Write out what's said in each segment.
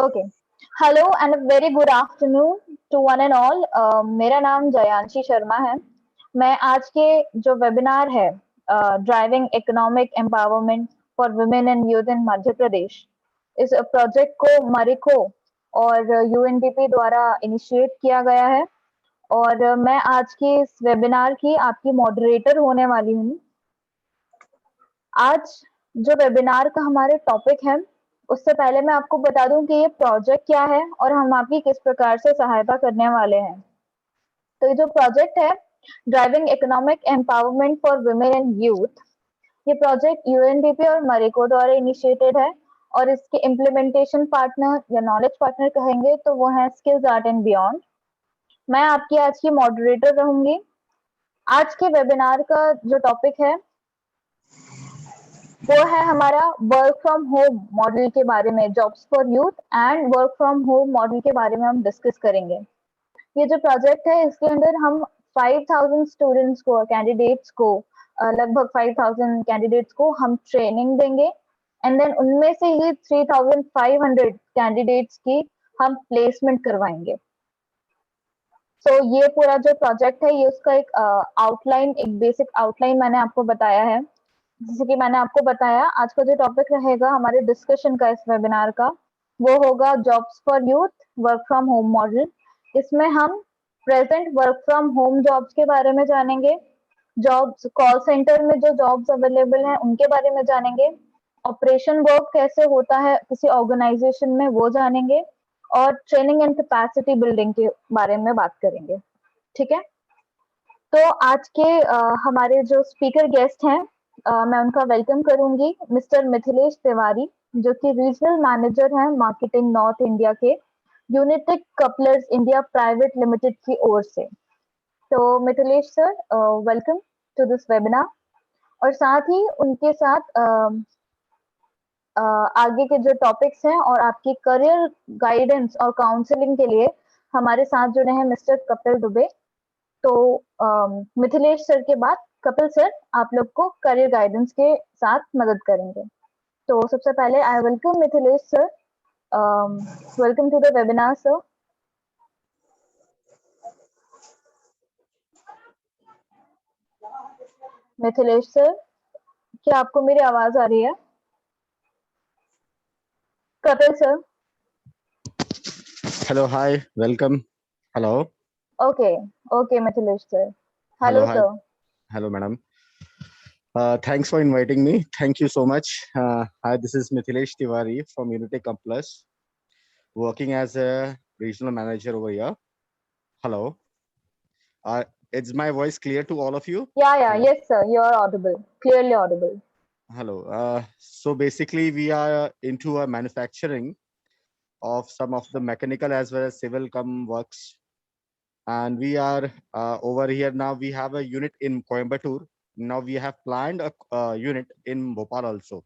Okay. Hello and very good afternoon to one and all. मेरा नाम जयांशी शर्मा है। मैं आज के जो वेबिनार है driving economic empowerment for women and youth in Madhya Pradesh, इस प्रोजेक्ट को मरिको और यूएनडीपी द्वारा इनिशिएट किया गया है और मैं आज की इस वेबिनार की आपकी मॉडरेटर होने वाली हूँ। आज जो वेबिनार का हमारे टॉपिक है, उससे पहले मैं आपको बता दूं कि ये प्रोजेक्ट क्या है और हम आपकी किस प्रकार से सहायता करने वाले हैं। तो ये जो प्रोजेक्ट है, driving economic empowerment for women and youth, ये प्रोजेक्ट यूएनडीपी और मरिको द्वारा इनिशिएटेड है और इसके इम्प्लीमेंटेशन पार्टनर या नॉलेज पार्टनर कहेंगे तो वो है स्किल्स आर्ट एंड बियॉन्ड। मैं आपकी आज की मॉडरेटर रहूंगी। आज के वेबिनार का जो टॉपिक है वो है हमारा वर्क फ्रॉम होम मॉडल के बारे में, jobs for youth and work from home model के बारे में हम डिस्कस करेंगे। ये जो प्रोजेक्ट है इसके अंदर हम 5000 स्टूडेंट्स को, कैंडिडेट्स को, लगभग 5000 कैंडिडेट्स को हम ट्रेनिंग देंगे एंड देन उनमें से ही 3500 कैंडिडेट्स की हम प्लेसमेंट करवाएंगे। तो ये पूरा जो प्रोजेक्ट है, ये उसका एक आउटलाइन, एक बेसिक आउटलाइन मैंने आपको बताया है। जैसे कि मैंने आपको बताया, आज का जो टॉपिक रहेगा हमारे डिस्कशन का, इस वेबिनार का, वो होगा jobs for youth work from home model. इसमें हम present work from home jobs के बारे में जानेंगे, जॉब्स कॉल सेंटर में जो जॉब्स अवेलेबल हैं उनके बारे में जानेंगे, ऑपरेशन वर्क कैसे होता है किसी ऑर्गेनाइजेशन में वो जानेंगे, और ट्रेनिंग एंड कैपेसिटी बिल्डिंग के बारे में बात करेंगे। ठीक है, तो आज के हमारे जो स्पीकर गेस्ट हैं, मैं उनका वेलकम करूंगी, मिस्टर मिथिलेश तिवारी, जो कि रीजनल मैनेजर हैं मार्केटिंग नॉर्थ इंडिया के Unitech couplers India private limited की ओर से। तो Mithilesh sir, welcome to this webinar. और साथ ही उनके साथ आगे के जो टॉपिक्स हैं और आपकी करियर गाइडेंस और काउंसलिंग के लिए हमारे साथ जुड़े हैं मिस्टर कपिल दुबे। तो मिथिलेश सर के बाद कपिल सर आप लोग को करियर गाइडेंस के साथ मदद करेंगे। तो सबसे पहले I welcome Mithilesh sir. Welcome to the webinar sir. Mithilesh sir, क्या आपको मेरी आवाज आ रही है? Kapil sir. Hello, hi, welcome. Hello. Okay okay Mithilesh sir. Hello, hello hi. Sir. Hello, madam. Thanks for inviting me. Thank you so much. Hi, this is Mithilesh Tiwari from Unitech Plus, working as a regional manager over here. Hello. Is my voice clear to all of you? या Hello. Yes sir, you are audible, clearly audible. Hello. So basically, we are into a manufacturing of some of the mechanical as well as civil come works. And we are over here now. We have a unit in Coimbatore. Now we have planned a unit in Bhopal also.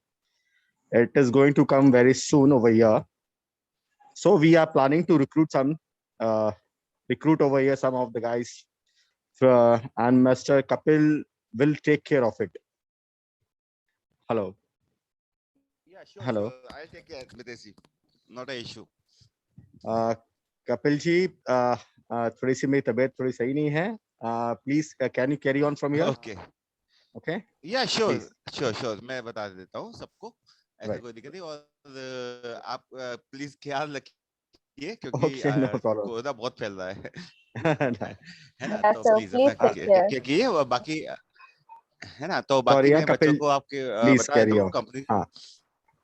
It is going to come very soon over here. So we are planning to recruit over here some of the guys, and Mr. Kapil will take care of it. Hello. Yeah, sure. Hello. Sure. I'll take care, Mitesh. Not an issue. Kapil ji, थोड़ी सी मेरी तबीयत थोड़ी सही नहीं है. Please can you carry on from here? Okay. Okay. Yeah, sure. Please. Sure. मैं बता देता हूँ सबको, ऐसा Right. कोई दिक्कत नहीं। और आप प्लीज ख्याल रखिए क्योंकि Okay, no problem. कोरोना बहुत फैल रहा है Right. है ना। यस तो सर, प्लीज प्लीज अपना टेक केयर। क्या किए और बाकी है ना। तो Sorry, बाकी yeah, मैं बच्चों Kapil, को आपके please बता देता carry हूँ on. Company.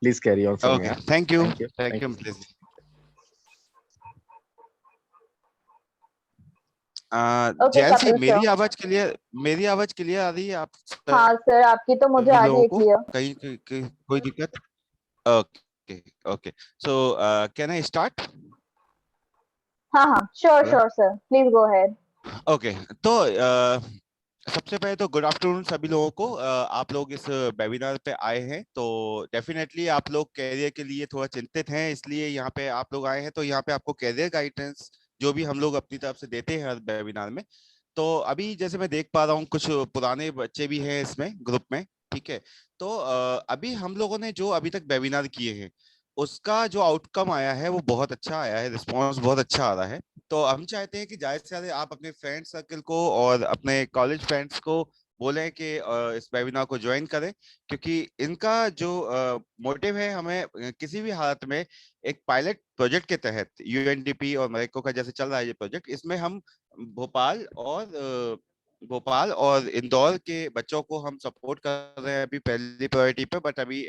Please carry on from okay, here. Thank you Thank you. Thank you. Mitesh ji. Okay Jain सी, कपिल सर। मेरी आवाज क्लियर आ रही है आप हाँ सर, आपकी तो मुझे सभी आ रही लोगों है को? क्लियर। कोई दिक्कत? Okay okay. So can I start? हाँ sure hello. Sure sir, please go ahead. Okay, तो सबसे पहले तो गुड आफ्टरनून सभी लोगों को। आप लोग इस वेबिनार पे आए हैं तो डेफिनेटली आप लोग कैरियर के लिए थोड़ा चिंतित हैं, इसलिए यहाँ पे आप लोग आए हैं। तो यहाँ पे आपको कैरियर गाइडेंस जो भी हम लोग अपनी तरफ से देते हैं हर वेबिनार में। तो अभी जैसे मैं देख पा रहा हूँ कुछ पुराने बच्चे भी हैं इसमें ग्रुप में, ठीक है। तो अभी हम लोगों ने जो अभी तक वेबिनार किए हैं उसका जो आउटकम आया है वो बहुत अच्छा आया है, रिस्पॉन्स बहुत अच्छा आ रहा है। तो हम चाहते हैं कि ज्यादा से ज्यादा आप अपने फ्रेंड सर्कल को और अपने कॉलेज फ्रेंड्स को बोलें कि इस वेबिनार को ज्वाइन करें, क्योंकि इनका जो मोटिव है, हमें किसी भी हालत में एक पायलट प्रोजेक्ट के तहत यूएनडीपी और मरेको का जैसे चल रहा है ये प्रोजेक्ट, इसमें हम भोपाल भोपाल और इंदौर के बच्चों को हम सपोर्ट कर रहे हैं अभी पहली प्रायोरिटी पे। बट अभी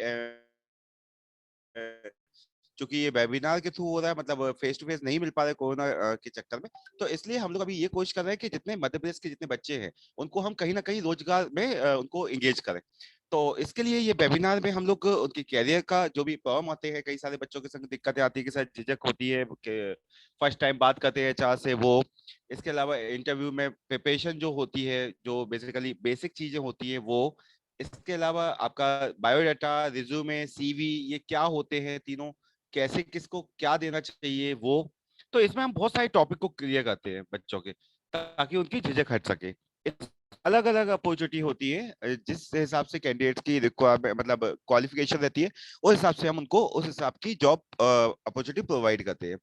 चूंकि ये वेबिनार के थ्रू हो रहा है, मतलब फेस टू फेस नहीं मिल पा रहे कोरोना के चक्कर में, तो इसलिए हम लोग अभी ये कोशिश कर रहे हैं कि जितने मध्य प्रदेश के जितने बच्चे हैं उनको हम कहीं ना कहीं रोजगार में उनको एंगेज करें। तो इसके लिए ये वेबिनार में हम लोग उनके कैरियर का जो भी प्रॉब्लम आते हैं, कई सारे बच्चों के संग दिक्कतें आती है, कि शायद झिझक होती है कि फर्स्ट टाइम बात करते हैं चार से वो, इसके अलावा इंटरव्यू में प्रिपरेशन जो होती है, जो बेसिकली बेसिक चीजें होती है वो, इसके अलावा आपका बायोडाटा, रिज्यूमे, सीवी, ये क्या होते हैं तीनों, कैसे किसको क्या देना चाहिए वो। तो इसमें हम बहुत सारे टॉपिक को क्लियर करते हैं बच्चों के, ताकि उनकी झिझक हट सके। अलग अलग अपॉर्चुनिटी होती है, जिस हिसाब से कैंडिडेट की रिक्वायरमेंट मतलब क्वालिफिकेशन रहती है, उस हिसाब से हम उनको उस हिसाब की जॉब अपॉर्चुनिटी प्रोवाइड करते हैं।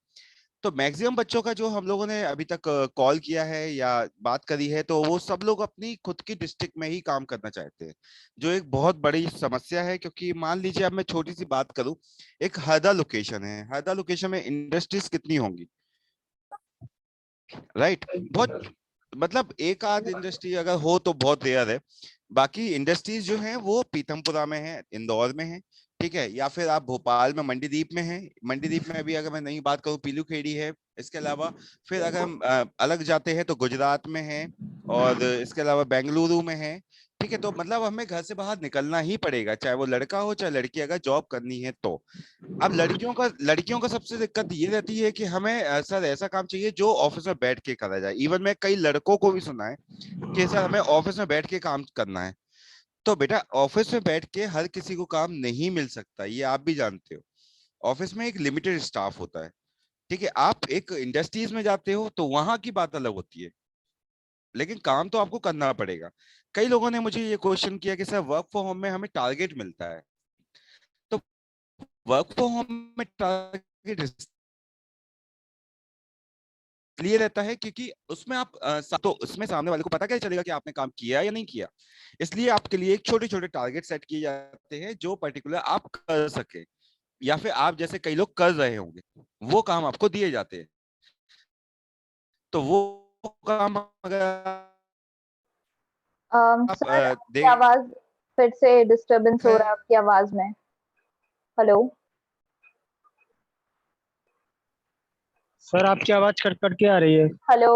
तो मैक्सिमम बच्चों का जो हम लोगों ने अभी तक कॉल किया है या बात करी है, तो वो सब लोग अपनी खुद की डिस्ट्रिक्ट में ही काम करना चाहते हैं, जो एक बहुत बड़ी समस्या है। क्योंकि मान लीजिए, अब मैं छोटी सी बात करूं, एक हरदा लोकेशन है, हरदा लोकेशन में इंडस्ट्रीज कितनी होंगी, राइट? बहुत, मतलब एक आध इंडस्ट्री अगर हो तो बहुत रेयर है। बाकी इंडस्ट्रीज जो हैं वो पीथमपुरा में है, इंदौर में है, ठीक है, या फिर आप भोपाल में मंडीदीप में है। मंडीदीप में अभी अगर मैं नहीं बात करूं, पीलू खेड़ी है। इसके अलावा फिर अगर हम अलग जाते हैं तो गुजरात में है, और इसके अलावा बेंगलुरु में है। ठीक है, तो मतलब हमें घर से बाहर निकलना ही पड़ेगा, चाहे वो लड़का हो चाहे लड़की, अगर जॉब करनी है तो। अब लड़कियों का सबसे दिक्कत ये रहती है कि हमें सर ऐसा काम चाहिए जो ऑफिस में बैठ के करा जाए। इवन मैं कई लड़कों को भी सुना है कि सर हमें ऑफिस में बैठ के काम करना है। तो बेटा, ऑफिस में बैठ के हर किसी को काम नहीं मिल सकता, ये आप भी जानते हो। ऑफिस में एक लिमिटेड स्टाफ होता है, ठीक है। आप एक इंडस्ट्रीज में जाते हो तो वहां की बात अलग होती है, लेकिन काम तो आपको करना पड़ेगा। कई लोगों ने मुझे ये क्वेश्चन किया कि सर वर्क फ्रॉम होम में हमें टारगेट मिलता है, तो वर्क फ्रॉम होम में टारगेट इसलिए रहता है क्योंकि उसमें आप तो उसमें सामने वाले को पता कैसे चलेगा कि आपने काम किया या नहीं किया। इसलिए आपके लिए एक छोटे छोटे टारगेट सेट किए जाते हैं जो पर्टिकुलर आप कर सके, या फिर आप जैसे कई लोग कर रहे होंगे, वो काम आपको दिए जाते हैं। तो वो काम अगर आप सर आपकी दें। आवाज फिर से डिस्टरबेंस हो रहा है आपकी आवाज में। हेलो। सर आपकी आवाज कट कट के आ रही है। हेलो।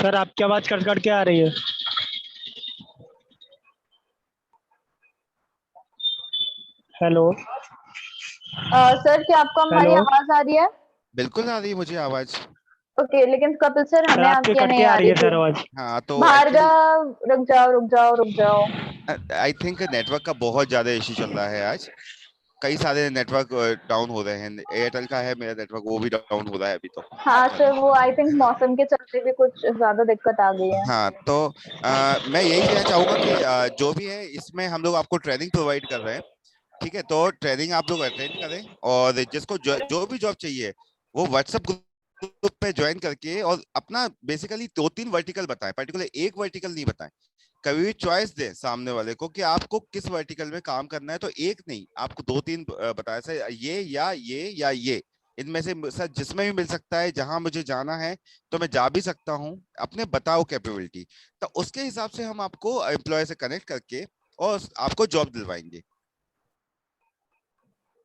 सर आपकी आवाज कट कट के आ रही है। हेलो। सर क्या आपको हमारी हेलो। आवाज आ रही है? बिल्कुल आ रही है मुझे आवाज। ओके, लेकिन कपिल सर सर हमें आपके आपकी कट के नहीं आ आ रही रही है थी। सर आवाज। हाँ, तो एक्चुअली भार्गव रुक जाओ रुक जाओ रुक जाओ। आई थिंक नेटवर्क का बहुत ज्यादा इश्यू चल रहा है आज। कई सारे नेटवर्क डाउन हो रहे हैं, एयरटेल का है मेरा नेटवर्क, वो भी डाउन हो रहा है अभी तो। हाँ सर, वो आई थिंक मौसम के चलते भी कुछ ज्यादा दिक्कत आ गई है। हाँ, तो मैं यही कहना चाहूंगा कि जो भी है इसमें हम लोग आपको ट्रेनिंग प्रोवाइड कर रहे हैं, ठीक है। तो ट्रेनिंग आप लोग अटेंड करें, और जिसको जो भी जॉब चाहिए वो व्हाट्सएप ग्रुप पे ज्वाइन करके, और अपना बेसिकली 2-3 वर्टिकल बताएं, पर्टिकुलर एक वर्टिकल नहीं बताएं। कभी भी चॉइस दें सामने वाले को कि आपको किस वर्टिकल में काम करना है, तो एक नहीं, आपको 2-3 बताया, सर ये या ये, इनमें से सर जिसमें भी मिल सकता है, जहां मुझे जाना है तो मैं जा भी सकता हूँ, अपने बताओ कैपेबिलिटी। तो उसके हिसाब से हम आपको एम्प्लॉय से कनेक्ट करके और आपको जॉब दिलवाएंगे।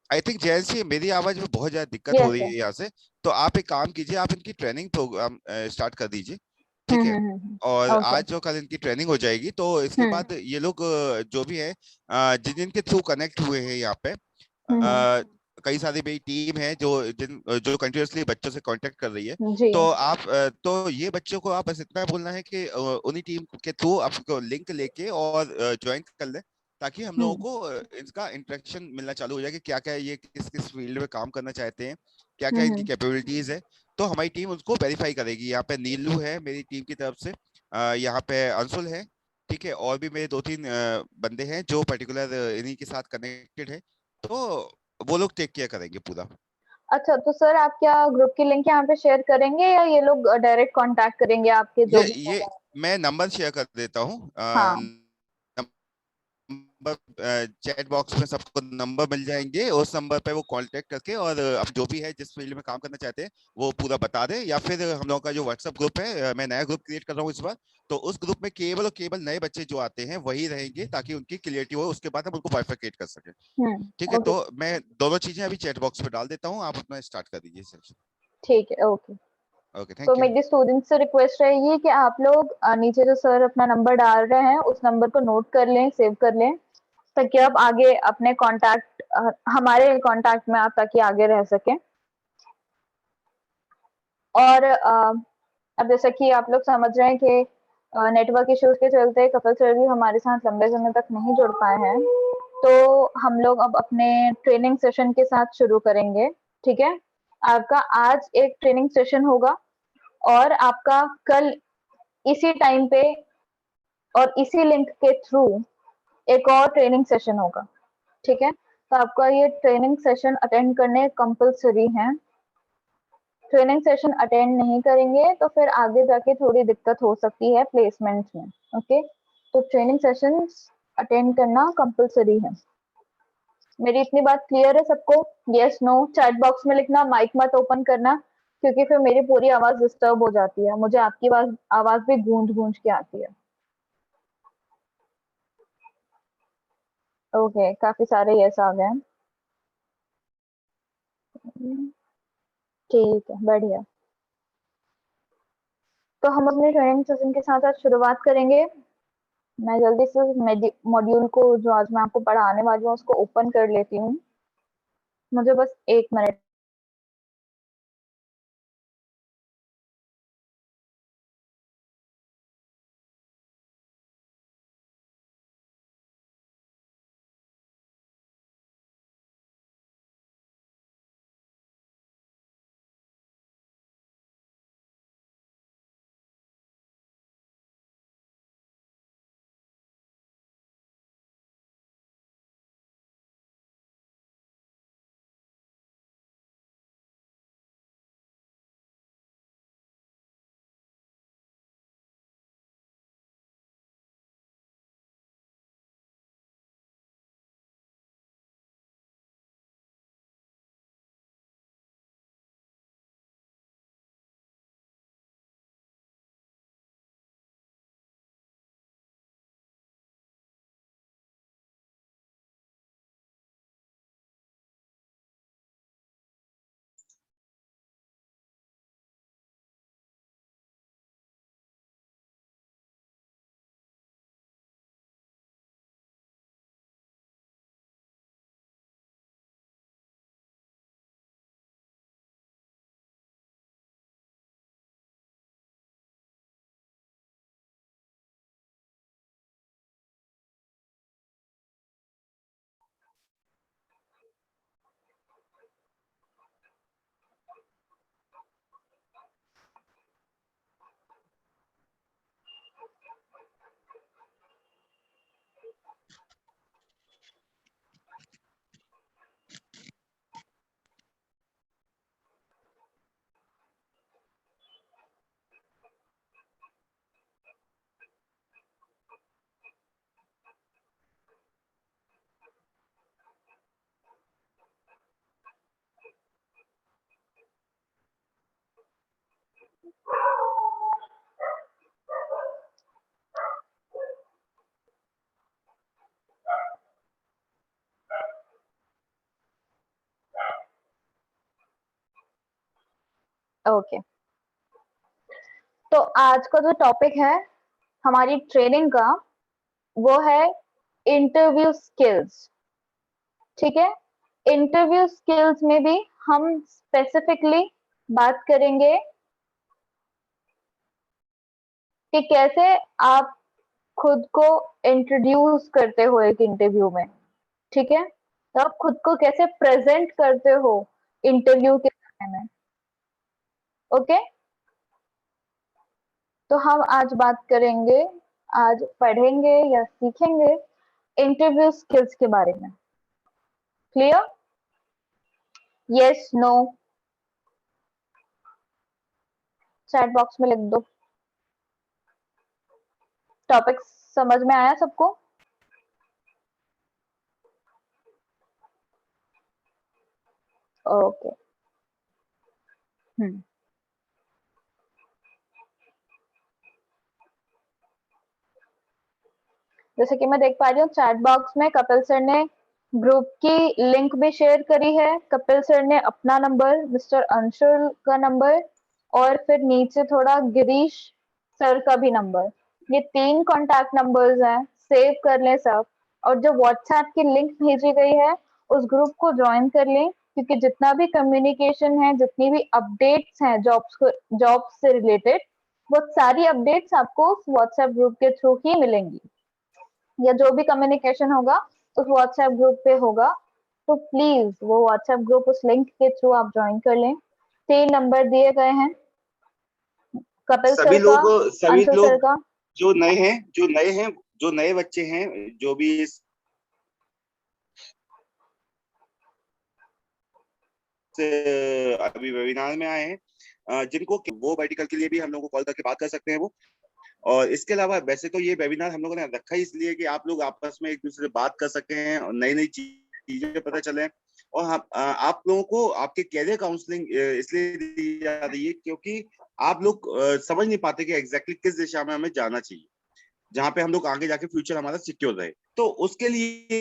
आई थिंक जैसे मेरी आवाज में बहुत ज्यादा दिक्कत हो यस रही सर। है यहाँ से, तो आप एक काम कीजिए, आप इनकी ट्रेनिंग प्रोग्राम स्टार्ट कर दीजिए, ठीक है। और ओके। आज जो कल इनकी ट्रेनिंग हो जाएगी, तो इसके बाद ये लोग जो भी है जिन जिनके थ्रू कनेक्ट हुए हैं यहाँ पे, कई सारी मेरी टीम है जो कंटिन्यूअसली बच्चों से कांटेक्ट कर रही है। जी। तो आप तो ये बच्चों को आप बस इतना बोलना है कि उन्हीं टीम के थ्रू आपको लिंक लेके और ज्वाइन कर ले, ताकि हम लोगों को इसका इंटरेक्शन मिलना चालू हो जाए कि क्या क्या ये किस किस फील्ड में काम करना चाहते हैं, क्या क्या इनकी कैपेबिलिटीज है। तो हमारी टीम उसको वेरीफाई करेगी। यहाँ पे नीलू है मेरी टीम की तरफ से, यहाँ पे अंशुल है, ठीक है, और भी मेरे 2-3 बंदे हैं जो पर्टिकुलर इन्हीं के साथ कनेक्टेड है, तो वो लोग टेक केयर करेंगे पूरा। अच्छा, तो सर आप क्या ग्रुप की लिंक यहाँ पे शेयर करेंगे या ये लोग डायरेक्ट कांटेक्ट करेंगे आपके जो भी ये मैं नंबर शेयर कर देता हूँ। हाँ नंबर चैट बॉक्स में सबको नंबर मिल जाएंगे, उस नंबर पे वो कांटेक्ट करके और अब जो भी है जिस फील्ड में काम करना चाहते हैं वो पूरा बता दे, या फिर हम लोगों का जो व्हाट्सएप ग्रुप है, मैं नया ग्रुप क्रिएट कर रहा हूँ इस बार, तो उस ग्रुप में केवल और केवल नए बच्चे जो आते हैं वही रहेंगे ताकि उनकी क्लियरिटी हो, उसके बाद हम उनको बाइफरकेट कर सके। ठीक है, ओके तो मैं दोनों चीजें अभी चैट बॉक्स में डाल देता हूँ, आप अपना स्टार्ट कर दीजिए सर। ठीक है ओके। ओके, तो थैंक यू। मेरी स्टूडेंट्स से रिक्वेस्ट रहेगी कि आप लोग नीचे जो सर अपना नंबर डाल रहे हैं उस नंबर को नोट कर लें, सेव कर लें, ताकि आप आगे अपने कांटेक्ट हमारे कांटेक्ट में आप ताकि आगे रह सकें। और अब जैसा कि आप लोग समझ रहे हैं कि नेटवर्क इश्यूज के चलते कपिल सर भी हमारे साथ लंबे समय तक नहीं जुड़ पाए हैं, तो हम लोग अब अपने ट्रेनिंग सेशन के साथ शुरू करेंगे। ठीक है, आपका आज एक ट्रेनिंग सेशन होगा और आपका कल इसी टाइम पे और इसी लिंक के थ्रू एक और ट्रेनिंग सेशन होगा। ठीक है, तो आपका ये ट्रेनिंग सेशन अटेंड करने कंपलसरी है। ट्रेनिंग सेशन अटेंड नहीं करेंगे तो फिर आगे जाके थोड़ी दिक्कत हो सकती है प्लेसमेंट में। ओके, तो ट्रेनिंग सेशंस अटेंड करना कंपलसरी है। मेरी इतनी बात क्लियर है सबको? यस नो चैट बॉक्स में लिखना, माइक मत ओपन करना क्योंकि फिर मेरी पूरी आवाज डिस्टर्ब हो जाती है, मुझे आपकी आवाज भी गूंज गूंज के आती है। ओके, काफी सारे यस आ गए। ठीक है, बढ़िया। तो हम अपने ट्रेनिंग सेशन के साथ आज शुरुआत करेंगे। मैं जल्दी से मॉड्यूल को जो आज मैं आपको पढ़ाने वाली हूँ उसको ओपन कर लेती हूँ, मुझे बस 1 मिनट। ओके, तो आज का जो टॉपिक है हमारी ट्रेनिंग का वो है इंटरव्यू स्किल्स। ठीक है, इंटरव्यू स्किल्स में भी हम स्पेसिफिकली बात करेंगे कि कैसे आप खुद को इंट्रोड्यूस करते हो एक इंटरव्यू में। ठीक है, तो आप खुद को कैसे प्रेजेंट करते हो इंटरव्यू के समय में। ओके, तो हम आज बात करेंगे आज पढ़ेंगे या सीखेंगे इंटरव्यू स्किल्स के बारे में। Clear? Yes, no? Chat box में लिख दो। टॉपिक समझ में आया सबको? ओके। जैसे कि मैं देख पा रही हूँ चैट बॉक्स में कपिल सर ने ग्रुप की लिंक भी शेयर करी है। कपिल सर ने अपना नंबर, मिस्टर अंशुल का नंबर और फिर नीचे थोड़ा गिरीश सर का भी नंबर, ये 3 कॉन्टैक्ट नंबर्स हैं। सेव कर लें सब, और जो व्हाट्सएप की लिंक भेजी गई है उस ग्रुप को ज्वाइन कर लें, क्योंकि जितना भी कम्युनिकेशन है, जितनी भी अपडेट्स हैं जॉब्स से रिलेटेड, वो सारी अपडेट्स आपको उस व्हाट्सएप ग्रुप के थ्रू ही मिलेंगी, या जो भी कम्युनिकेशन होगा उस व्हाट्सएप ग्रुप पे होगा। तो प्लीज वो व्हाट्सएप ग्रुप उस लिंक के थ्रू आप ज्वाइन कर लें। 3 नंबर दिए गए हैं, कपिल सर का, सभी अंशुल सर लोग का। जो नए बच्चे हैं, जो भी इस अभी वेबिनार में आए हैं, जिनको वो मेडिकल के लिए भी हम लोग को कॉल करके बात कर सकते हैं वो। और इसके अलावा वैसे तो ये वेबिनार हम लोगों ने रखा ही इसलिए कि आप लोग आपस में एक दूसरे से बात कर सके हैं और नई नई चीजें पता चले। और आप लोगों को आपके कैरियर काउंसलिंग इसलिए दी जा रही है क्योंकि आप लोग समझ नहीं पाते कि एग्जैक्टली किस दिशा में हमें जाना चाहिए, जहाँ पे हम लोग आगे जाके फ्यूचर हमारा सिक्योर रहे। तो उसके लिए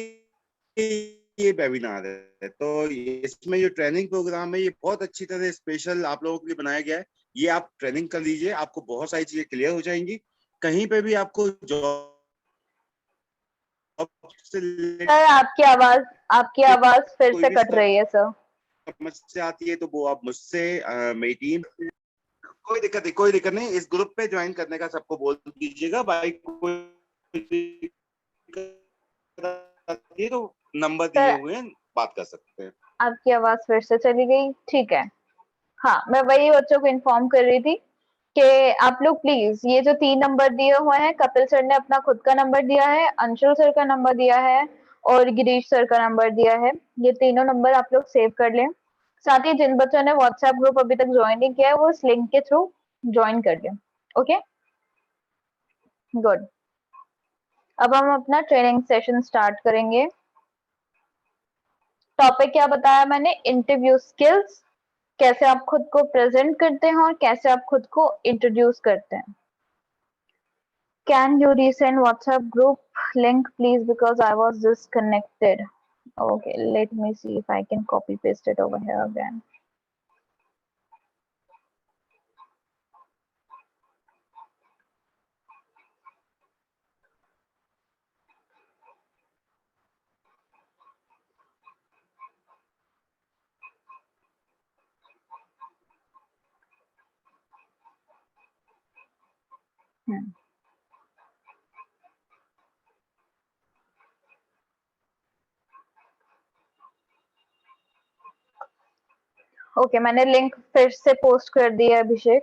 ये वेबिनार है। तो इसमें जो ट्रेनिंग प्रोग्राम है ये बहुत अच्छी तरह स्पेशल आप लोगों के लिए बनाया गया है। ये आप ट्रेनिंग कर लीजिए, आपको बहुत सारी चीजें क्लियर हो जाएंगी। कहीं पे भी आपको जॉब से सर आपकी आवाज फिर कोई से भी कट रही है सर। समस्या आती है तो वो आप मुझसे, मेरी टीम, कोई दिक्कत नहीं। इस ग्रुप पे ज्वाइन करने का सबको बोल दीजिएगा। भाई कोई तो नंबर दिए सर हुए हैं, बात कर सकते हैं। आपकी आवाज फिर से चली गई। ठीक है, हाँ, मैं वही बच्चों को इन्फॉर्म कर रही थी कि आप लोग प्लीज ये जो 3 नंबर दिए हुए हैं, कपिल सर ने अपना खुद का नंबर दिया है, अंशुल सर का नंबर दिया है और गिरीश सर का नंबर दिया है। ये तीनों नंबर आप लोग सेव कर लें। साथ ही जिन बच्चों ने व्हाट्सएप ग्रुप अभी तक ज्वाइन नहीं किया है वो इस लिंक के थ्रू ज्वाइन कर लें। Okay, good. अब हम अपना ट्रेनिंग सेशन स्टार्ट करेंगे। टॉपिक क्या बताया मैंने? Interview skills. कैसे आप खुद को प्रेजेंट करते हैं और कैसे आप खुद को इंट्रोड्यूस करते हैं। Can you resend WhatsApp group link please, because I was disconnected. Okay, let me see if I can copy paste it over here again. Okay, मैंने लिंक फिर से पोस्ट कर दिया अभिषेक।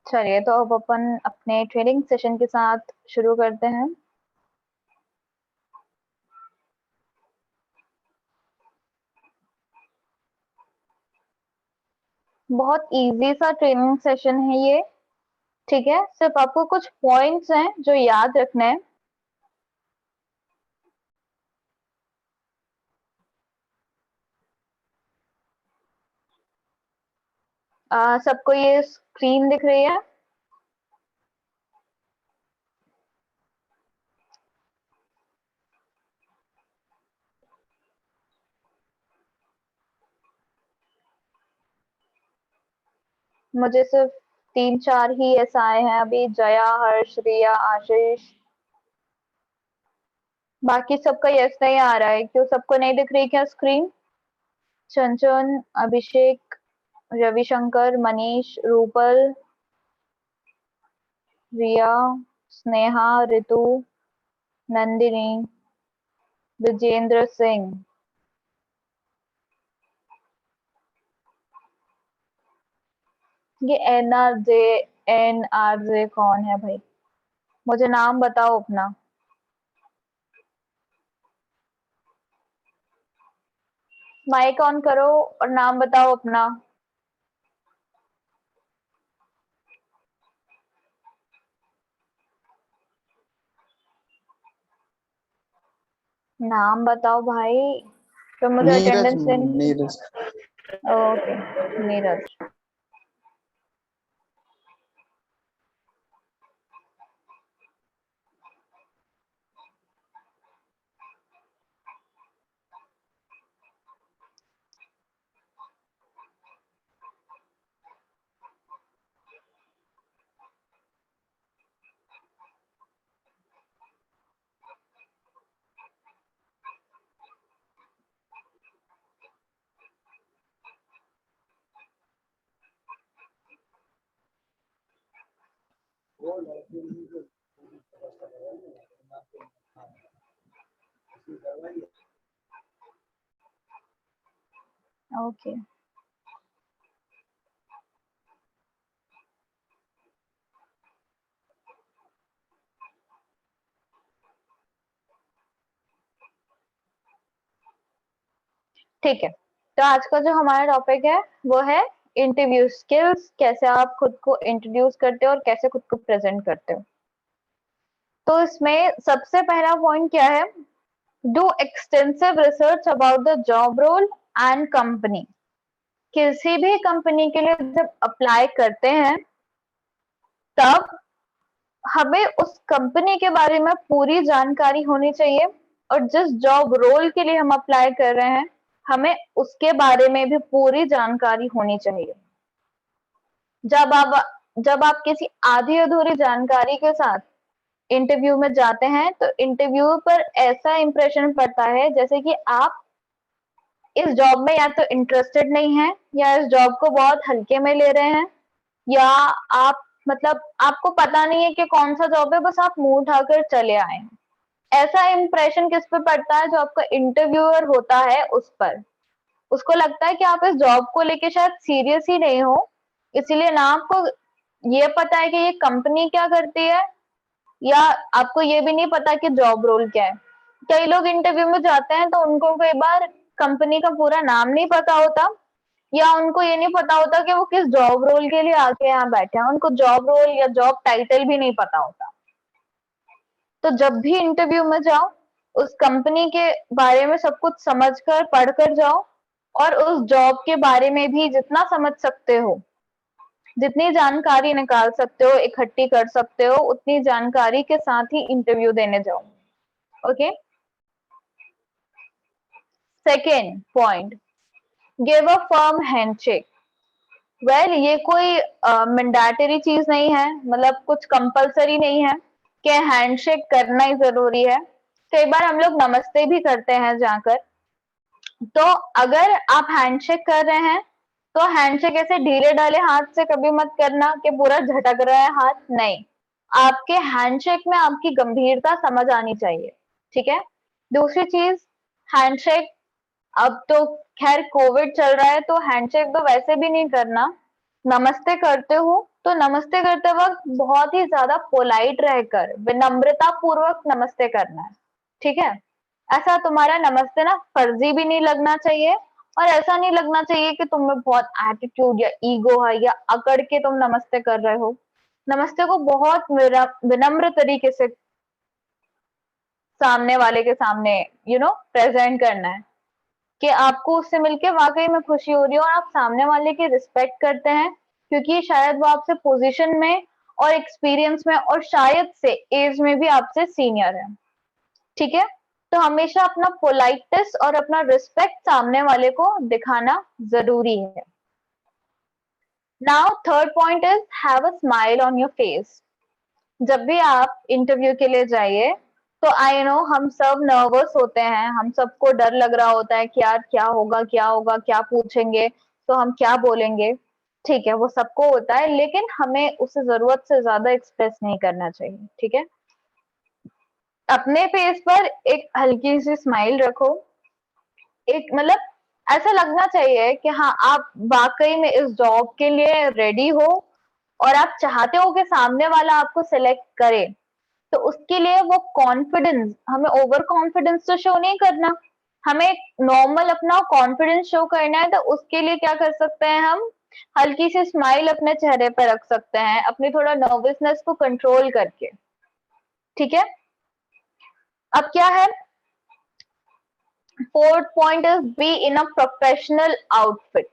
चलिए, तो अब अपन अपने ट्रेनिंग सेशन के साथ शुरू करते हैं। बहुत इजी सा ट्रेनिंग सेशन है ये, ठीक है। सिर्फ आपको कुछ पॉइंट्स हैं जो याद रखना है। सबको ये स्क्रीन दिख रही है? मुझे सिर्फ 3-4 ही ऐसा आए हैं अभी। जया, हर्ष, रिया, आशीष, बाकी सबका यस नहीं आ रहा है। क्यों सबको नहीं दिख रही क्या स्क्रीन? चंचन, अभिषेक, रविशंकर, मनीष, रूपल, रिया, स्नेहा, रितु, नंदिनी, विजेंद्र सिंह, ये NRJ कौन है भाई? मुझे नाम बताओ अपना। माइक ऑन करो और नाम बताओ अपना। नाम बताओ भाई, तो मुझे नीरज अटेंडेंस देनी। नीरज ओके, नीरज। ओके, ठीक है। तो आज का जो हमारा टॉपिक है वो है इंटरव्यू स्किल्स, कैसे आप खुद को इंट्रोड्यूस करते हो और कैसे खुद को प्रेजेंट करते हो। तो इसमें सबसे पहला पॉइंट क्या है? Do extensive research about the job role and company. किसी भी कंपनी के लिए जब अप्लाई करते हैं तब हमें उस कंपनी के बारे में पूरी जानकारी होनी चाहिए, और जिस जॉब रोल के लिए हम अप्लाई कर रहे हैं हमें उसके बारे में भी पूरी जानकारी होनी चाहिए। जब आप किसी आधी अधूरी जानकारी के साथ इंटरव्यू में जाते हैं तो इंटरव्यू पर ऐसा इंप्रेशन पड़ता है जैसे कि आप इस जॉब में या तो इंटरेस्टेड नहीं है, या इस जॉब को बहुत हल्के में ले रहे हैं, या आप मतलब आपको पता नहीं है कि कौन सा जॉब है, बस आप मुंह उठाकर चले आए। ऐसा इंप्रेशन किस पे पड़ता है? जो आपका इंटरव्यूअर होता है उस पर। उसको लगता है कि आप इस जॉब को लेके शायद सीरियस ही नहीं हो, इसीलिए ना आपको ये पता है कि ये कंपनी क्या करती है, या आपको ये भी नहीं पता कि जॉब रोल क्या है। कई लोग इंटरव्यू में जाते हैं तो उनको कई बार कंपनी का पूरा नाम नहीं पता होता, या उनको ये नहीं पता होता कि वो किस जॉब रोल के लिए आके यहाँ बैठे हैं, उनको जॉब रोल या जॉब टाइटल भी नहीं पता होता। तो जब भी इंटरव्यू में जाओ उस कंपनी के बारे में सब कुछ समझकर पढ़कर जाओ, और उस जॉब के बारे में भी जितना समझ सकते हो, जितनी जानकारी निकाल सकते हो, इकट्ठी कर सकते हो, उतनी जानकारी के साथ ही इंटरव्यू देने जाओ। Okay. Second point, give a firm handshake. Well, ये कोई मैंडेटरी चीज नहीं है, मतलब कुछ कंपलसरी नहीं है कि हैंडशेक करना ही जरूरी है। कई बार हम लोग नमस्ते भी करते हैं जाकर। तो अगर आप हैंडशेक कर रहे हैं तो हैंडशेक ऐसे ढीले ढाले हाथ से कभी मत करना कि पूरा झटक रहा है हाथ, नहीं। आपके हैंडशेक में आपकी गंभीरता समझ आनी चाहिए, ठीक है। दूसरी चीज, हैंडशेक, अब तो खैर कोविड चल रहा है तो हैंडशेक तो वैसे भी नहीं करना। नमस्ते करते हो तो नमस्ते करते वक्त बहुत ही ज्यादा पोलाइट रहकर विनम्रता पूर्वक नमस्ते करना है, ठीक है। ऐसा तुम्हारा नमस्ते ना फर्जी भी नहीं लगना चाहिए, और ऐसा नहीं लगना चाहिए कि तुम में बहुत एटीट्यूड या ईगो है या अकड़ के तुम नमस्ते कर रहे हो। नमस्ते को बहुत विनम्र तरीके से सामने वाले के सामने प्रेजेंट करना है कि आपको उससे मिलके वाकई में खुशी हो रही है और आप सामने वाले की रिस्पेक्ट करते हैं, क्योंकि शायद वो आपसे पोजीशन में और एक्सपीरियंस में और शायद से एज में भी आपसे सीनियर है, ठीक है। तो हमेशा अपना पोलाइटनेस और अपना रिस्पेक्ट सामने वाले को दिखाना जरूरी है। Now third point is have a smile on your face. जब भी आप इंटरव्यू के लिए जाइए तो आई नो हम सब नर्वस होते हैं, हम सबको डर लग रहा होता है कि यार क्या होगा क्या होगा, क्या पूछेंगे, तो हम क्या बोलेंगे। ठीक है, वो सबको होता है, लेकिन हमें उसे जरूरत से ज्यादा एक्सप्रेस नहीं करना चाहिए, ठीक है। अपने फेस पर एक हल्की सी स्माइल रखो, एक मतलब ऐसा लगना चाहिए कि हाँ आप वाकई में इस जॉब के लिए रेडी हो और आप चाहते हो कि सामने वाला आपको सिलेक्ट करे। तो उसके लिए वो कॉन्फिडेंस, हमें ओवर कॉन्फिडेंस तो शो नहीं करना, हमें नॉर्मल अपना कॉन्फिडेंस शो करना है। तो उसके लिए क्या कर सकते हैं हम, हल्की सी स्माइल अपने चेहरे पे रख सकते हैं, अपनी थोड़ा नर्वसनेस को कंट्रोल करके। ठीक है, अब क्या है, fourth point is be in a professional outfit.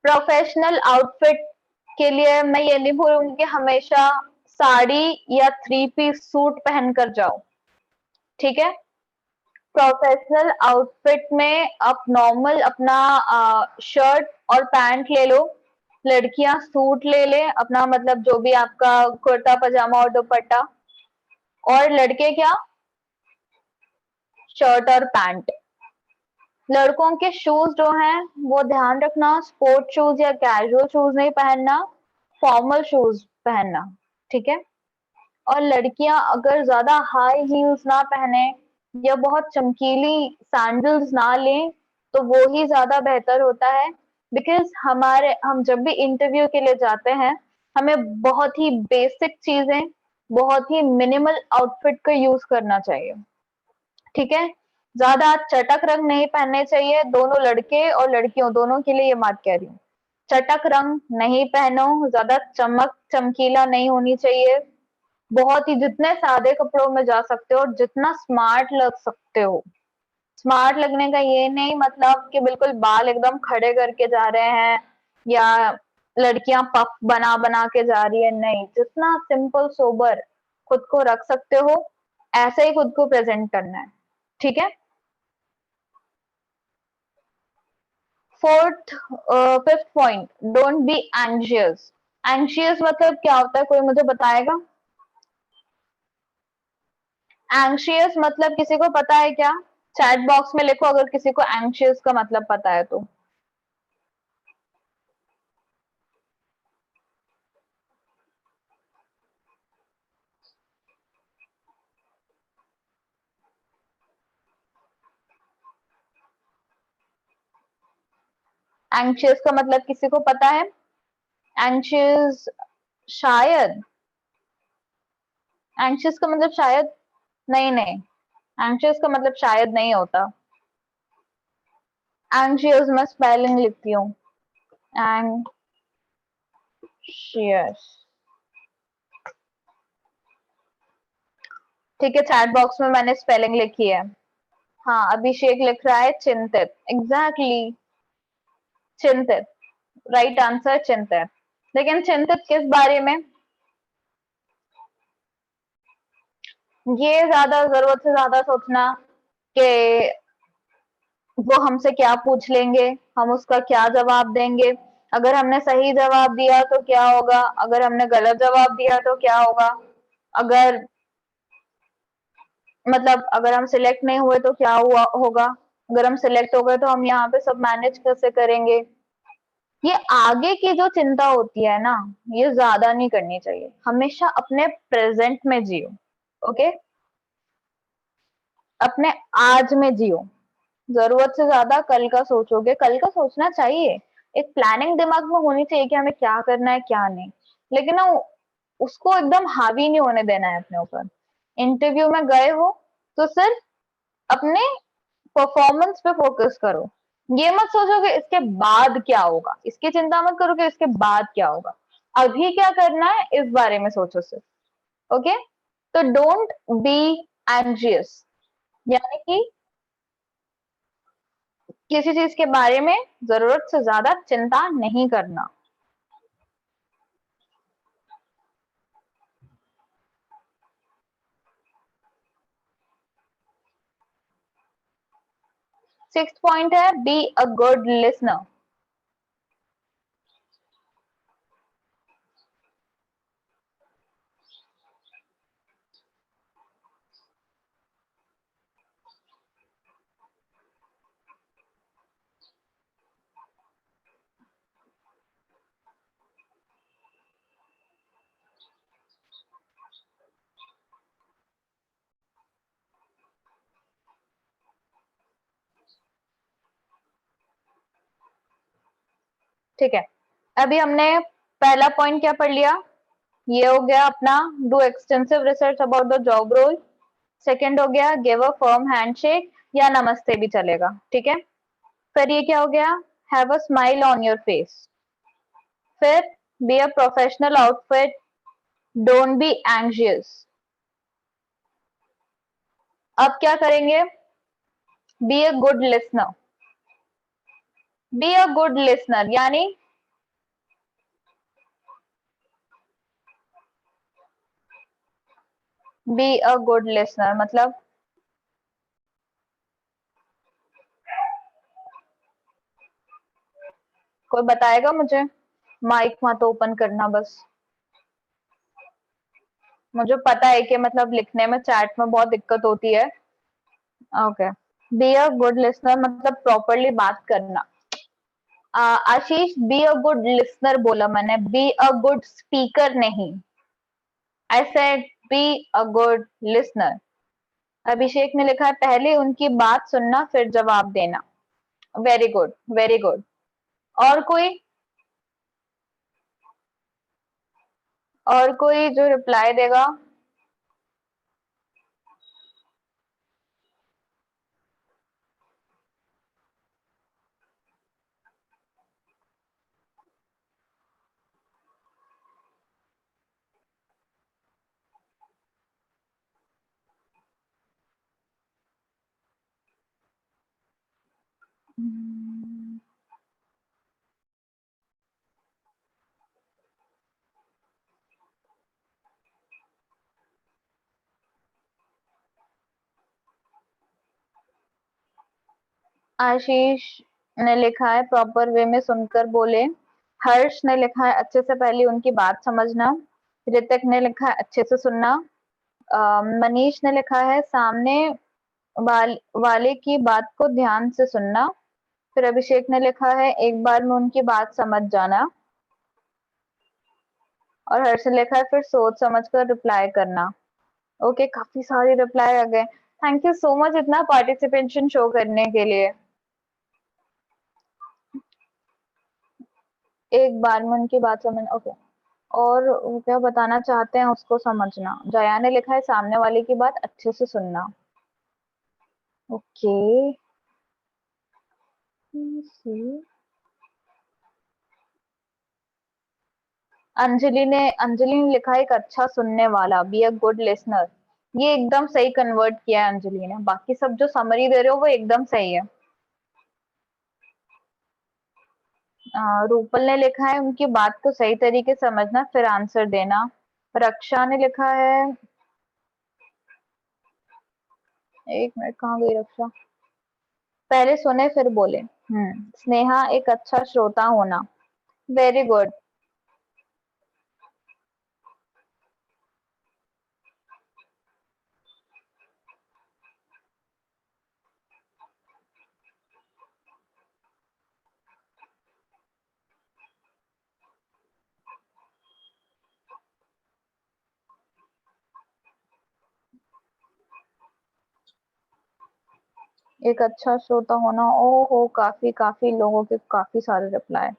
Professional outfit के लिए मैं ये नहीं बोलूंगी कि हमेशा साड़ी या थ्री पीस सूट पहनकर जाओ। ठीक है, प्रोफेशनल आउटफिट में आप नॉर्मल अपना शर्ट और पैंट ले लो, लड़कियां सूट ले ले अपना, मतलब जो भी आपका कुर्ता पजामा और दुपट्टा, और लड़के क्या, शर्ट और पैंट। लड़कों के शूज जो हैं वो ध्यान रखना, स्पोर्ट शूज या कैजुअल शूज नहीं पहनना, फॉर्मल शूज पहनना। ठीक है, और लड़कियां अगर ज्यादा हाई हील्स ना पहने या बहुत चमकीली सैंडल्स ना लें तो वो ही ज्यादा बेहतर होता है। बिकॉज हम जब भी इंटरव्यू के लिए जाते हैं, हमें बहुत ही बेसिक चीजें, बहुत ही मिनिमल आउटफिट का यूज करना चाहिए। ठीक है, ज्यादा चटक रंग नहीं पहनने चाहिए, दोनों लड़के और लड़कियों दोनों के लिए ये बात कह रही हूँ। चटक रंग नहीं पहनो, ज्यादा चमक चमकीला नहीं होनी चाहिए, बहुत ही जितने सादे कपड़ों में जा सकते हो और जितना स्मार्ट लग सकते हो। स्मार्ट लगने का ये नहीं मतलब कि बिल्कुल बाल एकदम खड़े करके जा रहे हैं या लड़कियां पफ बना बना के जा रही है, नहीं, जितना सिंपल सोबर खुद को रख सकते हो ऐसे ही खुद को प्रेजेंट करना है। ठीक है, fourth fifth point, don't be anxious. Anxious मतलब क्या होता है, कोई मुझे बताएगा? एंशियस मतलब किसी को पता है क्या? चैट बॉक्स में लिखो अगर किसी को एंशियस का मतलब पता है तो। एंशियस का मतलब किसी को पता है? एंशियस, शायद एंशियस का मतलब शायद, नहीं नहीं, एंशियस का मतलब शायद नहीं होता। एंशियस मैं स्पेलिंग लिखती हूँ, एंशियस। ठीक है, चैट बॉक्स में मैंने स्पेलिंग लिखी है। हाँ, अभिषेक लिख रहा है चिंतित, एग्जैक्टली, चिंतित, राइट आंसर चिंतित। लेकिन चिंतित किस बारे में? ये ज्यादा जरूरत से ज्यादा सोचना कि वो हमसे क्या पूछ लेंगे, हम उसका क्या जवाब देंगे, अगर हमने सही जवाब दिया तो क्या होगा, अगर हमने गलत जवाब दिया तो क्या होगा, अगर मतलब अगर हम सिलेक्ट नहीं हुए तो क्या हुआ होगा, अगर हम सिलेक्ट हो गए तो हम यहाँ पे सब मैनेज कैसे करेंगे। ये आगे की जो चिंता होती है ना, ये ज्यादा नहीं करनी चाहिए, हमेशा अपने प्रेजेंट में जियो। ओके, अपने आज में जियो। जरूरत से ज्यादा कल का सोचोगे, कल का सोचना चाहिए, एक प्लानिंग दिमाग में होनी चाहिए कि हमें क्या करना है क्या नहीं, लेकिन ना उसको एकदम हावी नहीं होने देना है अपने ऊपर। इंटरव्यू में गए हो तो सिर्फ अपने परफॉर्मेंस पे फोकस करो, ये मत सोचो कि इसके बाद क्या होगा, इसकी चिंता मत करो कि इसके बाद क्या होगा, अभी क्या करना है इस बारे में सोचो सिर्फ। ओके, तो डोंट बी एंजियस, यानी कि किसी चीज के बारे में जरूरत से ज्यादा चिंता नहीं करना। सिक्स्थ पॉइंट है बी अ गुड लिसनर। ठीक है, अभी हमने पहला पॉइंट क्या पढ़ लिया, ये हो गया अपना do extensive research about the job role. Second हो गया गिव अ फर्म हैंडशेक या नमस्ते भी चलेगा, ठीक है। फिर ये क्या हो गया, have a smile on your face. फिर be a professional outfit, don't be anxious. अब क्या करेंगे, be a good listener. Be a good listener यानी बी अ गुड लिसनर मतलब कोई बताएगा मुझे, माइक मत ओपन करना बस। मुझे पता है कि मतलब लिखने में चैट में बहुत दिक्कत होती है। Okay, be a good listener मतलब प्रॉपरली बात करना। Ashish be a good listener बोला मैंने, बी अ गुड स्पीकर नहीं। I said be a good listener. Abhishek ने लिखा है पहले उनकी बात सुनना फिर जवाब देना। Very good, very good. और कोई, और कोई जो रिप्लाई देगा? आशीष ने लिखा है प्रॉपर वे में सुनकर बोले। हर्ष ने लिखा है अच्छे से पहले उनकी बात समझना। ऋतिक ने लिखा है अच्छे से सुनना। मनीष ने लिखा है सामने वाले की बात को ध्यान से सुनना। फिर अभिषेक ने लिखा है एक बार में उनकी बात समझ जाना। और हर्ष ने लिखा है फिर सोच समझ कर रिप्लाई करना। ओके, काफी सारे रिप्लाई आ गए। थैंक यू सो मच इतना पार्टिसिपेशन शो करने के लिए। एक बार में उनकी बात समझ, ओके। और वो क्या बताना चाहते हैं उसको समझना। जया ने लिखा है सामने वाले की बात अच्छे से सुनना। ओके, अंजलि ने लिखा है एक अच्छा सुनने वाला, बी अ गुड लिसनर। ये एकदम सही कन्वर्ट किया है अंजलि ने। बाकी सब जो समरी दे रहे हो वो एकदम सही है। रूपल ने लिखा है उनकी बात को सही तरीके से समझना फिर आंसर देना। रक्षा ने लिखा है, एक मिनट कहाँ गई रक्षा, पहले सुने फिर बोले। स्नेहा एक अच्छा श्रोता होना। Very good. एक अच्छा श्रोता होना, ओहो काफी काफी लोगों के काफी सारे रिप्लाई।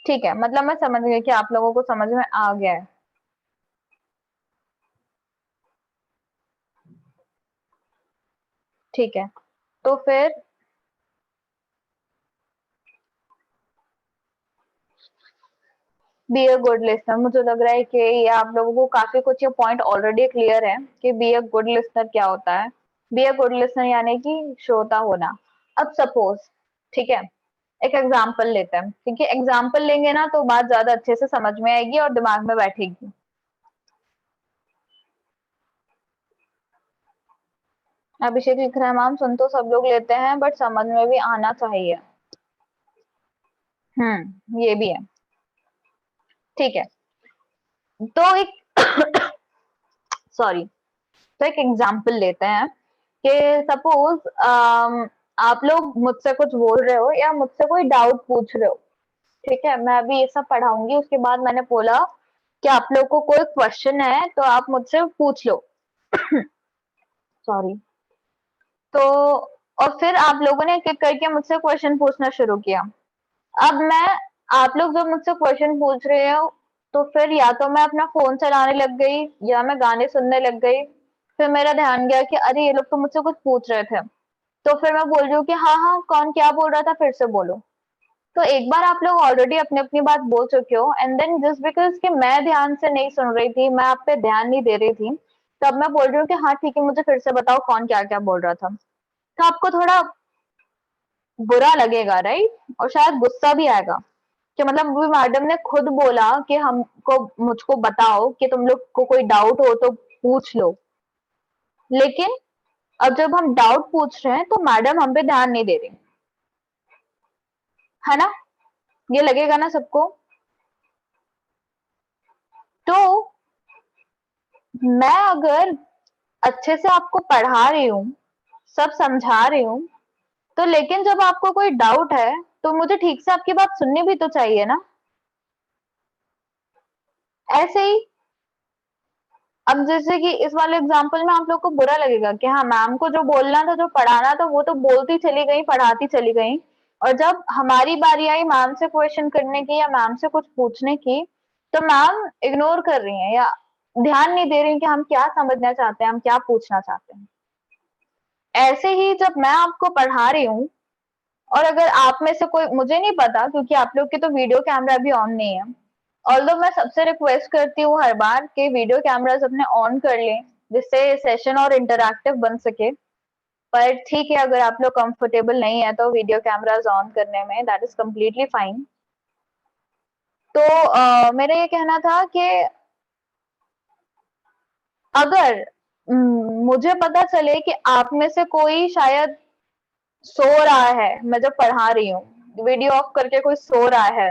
ठीक है, मतलब मैं समझ गई कि आप लोगों को समझ में आ गया है। ठीक है, तो फिर बी अ गुड लिसनर, मुझे लग रहा है कि ये आप लोगों को काफी कुछ ये पॉइंट ऑलरेडी क्लियर है कि बी अ गुड लिसनर क्या होता है। बी अ गुड लिसनर यानी कि श्रोता होना। अब सपोज, ठीक है, एक एग्जाम्पल लेते हैं क्योंकि एग्जाम्पल लेंगे ना तो बात ज्यादा अच्छे से समझ में आएगी और दिमाग में बैठेगी। अभिषेक लिख रहा है मैम सुन तो सब लोग लेते हैं बट समझ में भी आना चाहिए। ये भी है। ठीक है, तो एक सॉरी, तो एक एग्जाम्पल लेते हैं कि सपोज आप लोग मुझसे कुछ बोल रहे हो या मुझसे कोई डाउट पूछ रहे हो। ठीक है, मैं अभी ये सब पढ़ाऊंगी, उसके बाद मैंने बोला कि आप लोग को कोई क्वेश्चन है तो आप मुझसे पूछ लो। सॉरी, तो और फिर आप लोगों ने एक एक करके मुझसे क्वेश्चन पूछना शुरू किया। अब मैं आप लोग जब मुझसे क्वेश्चन पूछ रहे हो तो फिर या तो मैं अपना फोन चलाने लग गई या मैं गाने सुनने लग गई, फिर मेरा ध्यान गया कि अरे ये लोग तो मुझसे कुछ पूछ रहे थे, तो फिर मैं बोल रही हूँ कि हाँ हाँ कौन क्या बोल रहा था, फिर से बोलो। तो एक बार आप लोग ऑलरेडी अपनी अपनी बात बोल चुके हो एंड देन जस्ट बिकॉज कि मैं ध्यान से नहीं सुन रही थी, मैं आप पे ध्यान नहीं दे रही थी, तब मैं बोल रही हूँ कि हाँ ठीक है मुझे फिर से बताओ कौन क्या क्या बोल रहा था, तो आपको थोड़ा बुरा लगेगा राइट, और शायद गुस्सा भी आएगा कि मतलब वो मैडम ने खुद बोला कि हमको मुझको बताओ कि तुम लोग को कोई डाउट हो तो पूछ लो, लेकिन अब जब हम डाउट पूछ रहे हैं तो मैडम हम पे ध्यान नहीं दे रही, है ना? ये लगेगा ना सबको? तो मैं अगर अच्छे से आपको पढ़ा रही हूँ, सब समझा रही हूँ, तो लेकिन जब आपको कोई डाउट है तो मुझे ठीक से आपकी बात सुननी भी तो चाहिए ना। ऐसे ही अब जैसे कि इस वाले एग्जांपल में आप लोग को बुरा लगेगा कि हाँ मैम को जो बोलना था, जो पढ़ाना था, वो तो बोलती चली गई, पढ़ाती चली गई, और जब हमारी बारी आई मैम से क्वेश्चन करने की या मैम से कुछ पूछने की, तो मैम इग्नोर कर रही हैं या ध्यान नहीं दे रही कि हम क्या समझना चाहते हैं, हम क्या पूछना चाहते हैं। ऐसे ही जब मैं आपको पढ़ा रही हूँ और अगर आप में से कोई, मुझे नहीं पता क्योंकि आप लोग के तो वीडियो कैमरा अभी ऑन नहीं है, ऑल्दो मैं सबसे रिक्वेस्ट करती हूँ हर बार कि वीडियो कैमरास अपने ऑन कर लें जिससे सेशन और इंटरैक्टिव बन सके, पर ठीक है अगर आप लोग कंफर्टेबल नहीं है तो वीडियो कैमरास ऑन करने में, दैट इज कम्प्लीटली फाइन। तो मेरा ये कहना था कि अगर मुझे पता चले कि आप में से कोई शायद सो रहा है, मैं जब पढ़ा रही हूँ वीडियो ऑफ करके कोई सो रहा है,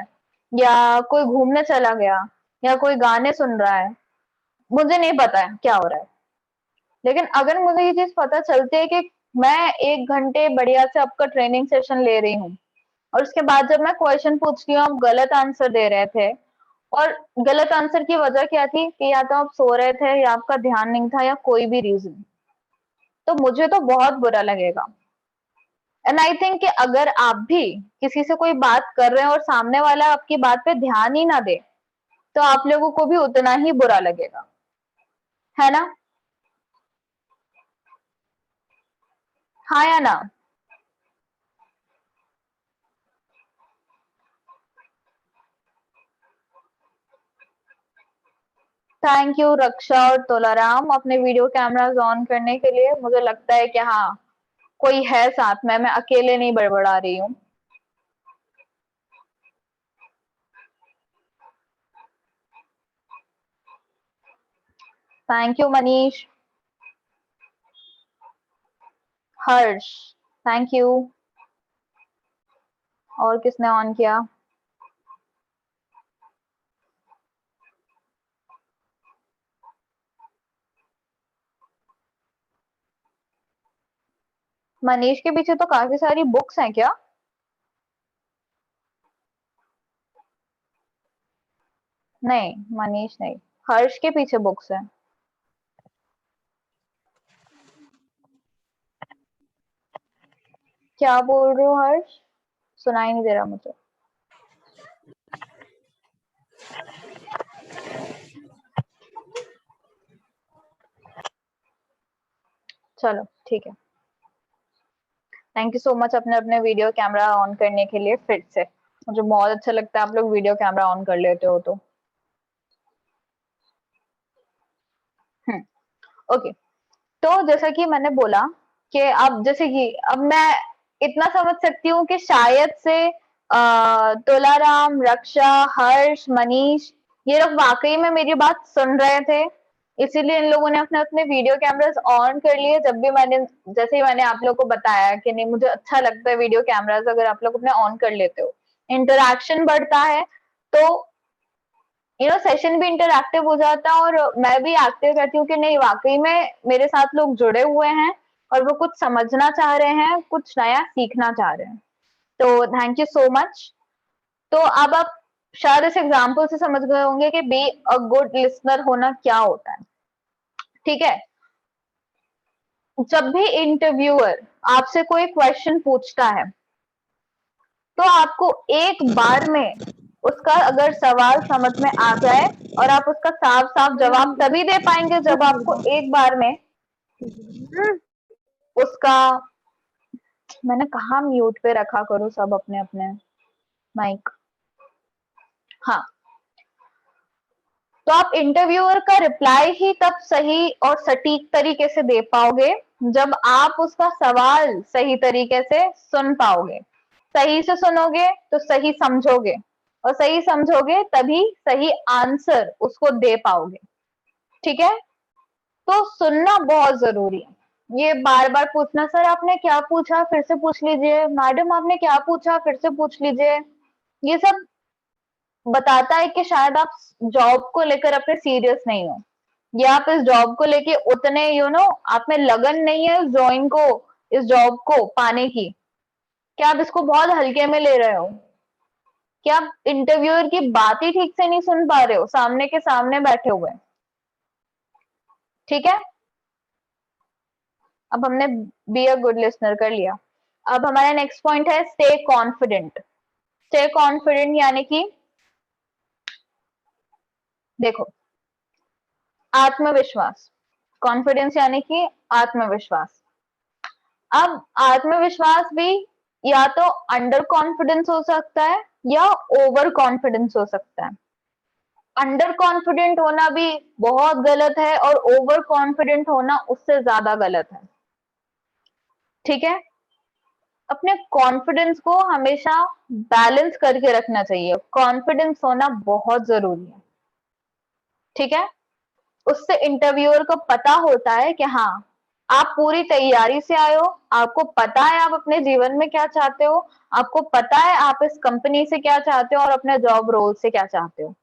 या कोई घूमने चला गया, या कोई गाने सुन रहा है, मुझे नहीं पता है क्या हो रहा है, लेकिन अगर मुझे ये चीज पता चलती है कि मैं 1 घंटे बढ़िया से आपका ट्रेनिंग सेशन ले रही हूँ और उसके बाद जब मैं क्वेश्चन पूछती हूँ आप गलत आंसर दे रहे थे, और गलत आंसर की वजह क्या थी कि या तो आप सो रहे थे या आपका ध्यान नहीं था या कोई भी रीजन, तो मुझे तो बहुत बुरा लगेगा। एंड आई थिंक कि अगर आप भी किसी से कोई बात कर रहे हैं और सामने वाला आपकी बात पे ध्यान ही ना दे, तो आप लोगों को भी उतना ही बुरा लगेगा, है ना? हाँ या ना? थैंक यू रक्षा और तोलाराम अपने वीडियो कैमरास ऑन करने के लिए। मुझे लगता है कि हाँ कोई है साथ में, मैं अकेले नहीं बड़बड़ा रही हूँ। Thank you Manish. Harsh thank you. और किसने ऑन किया? मनीष के पीछे तो काफी सारी बुक्स हैं क्या? नहीं मनीष नहीं, हर्ष के पीछे बुक्स हैं। क्या बोल रहे हो हर्ष? सुनाई नहीं दे रहा मुझे। चलो ठीक है, थैंक यू सो मच अपने अपने वीडियो कैमरा ऑन करने के लिए। फिर से मुझे बहुत अच्छा लगता है आप लोग वीडियो कैमरा ऑन कर लेते हो तो। ओके, तो जैसा कि मैंने बोला कि अब जैसे कि अब मैं इतना समझ सकती हूँ कि शायद से तोलाराम, रक्षा, हर्ष, मनीष ये लोग वाकई में मेरी बात सुन रहे थे, इसीलिए इन लोगों ने अपने अपने वीडियो कैमरास ऑन कर लिए। जब भी मैंने, जैसे ही मैंने आप लोगों को बताया कि नहीं मुझे अच्छा लगता है वीडियो कैमरास अगर आप लोग अपने ऑन कर लेते हो, इंटरैक्शन बढ़ता है, तो सेशन भी इंटरैक्टिव हो जाता है और मैं भी एक्टिव रहती हूँ कि नहीं वाकई में मेरे साथ लोग जुड़े हुए हैं और वो कुछ समझना चाह रहे हैं, कुछ नया सीखना चाह रहे हैं। तो थैंक यू सो मच। तो अब आप शायद इस एग्जाम्पल से समझ गए होंगे कि बी अ गुड लिसनर होना क्या होता है। ठीक है, जब भी इंटरव्यूअर आपसे कोई क्वेश्चन पूछता है तो आपको एक बार में उसका अगर सवाल समझ में आ जाए और आप उसका साफ साफ जवाब तभी दे पाएंगे जब आपको एक बार में उसका, मैंने कहा म्यूट पे रखा करो सब अपने अपने माइक। हाँ, तो आप इंटरव्यूअर का रिप्लाई ही तब सही और सटीक तरीके से दे पाओगे जब आप उसका सवाल सही तरीके से सुन पाओगे। सही से सुनोगे तो सही समझोगे, और सही समझोगे तभी सही आंसर उसको दे पाओगे। ठीक है, तो सुनना बहुत जरूरी है। ये बार बार पूछना, सर आपने क्या पूछा फिर से पूछ लीजिए, मैडम आपने क्या पूछा फिर से पूछ लीजिए, ये सब बताता है कि शायद आप जॉब को लेकर अपने सीरियस नहीं हो, या आप इस जॉब को लेके उतने आप में लगन नहीं है इस जॉब को पाने की, क्या आप इसको बहुत हल्के में ले रहे हो, क्या आप इंटरव्यूअर की बात ही ठीक से नहीं सुन पा रहे हो सामने के सामने बैठे हुए। ठीक है, अब हमने बी अ गुड लिसनर कर लिया। अब हमारा नेक्स्ट पॉइंट है स्टे कॉन्फिडेंट। स्टे कॉन्फिडेंट यानी कि देखो, आत्मविश्वास, कॉन्फिडेंस यानी कि आत्मविश्वास। अब आत्मविश्वास भी या तो अंडर कॉन्फिडेंस हो सकता है या ओवर कॉन्फिडेंस हो सकता है। अंडर कॉन्फिडेंट होना भी बहुत गलत है और ओवर कॉन्फिडेंट होना उससे ज्यादा गलत है। ठीक है, अपने कॉन्फिडेंस को हमेशा बैलेंस करके रखना चाहिए। कॉन्फिडेंस होना बहुत जरूरी है। ठीक है, उससे इंटरव्यूअर को पता होता है कि हाँ, आप पूरी तैयारी से आए हो, आपको पता है आप अपने जीवन में क्या चाहते हो, आपको पता है आप इस कंपनी से क्या चाहते हो और अपने जॉब रोल से क्या चाहते हो।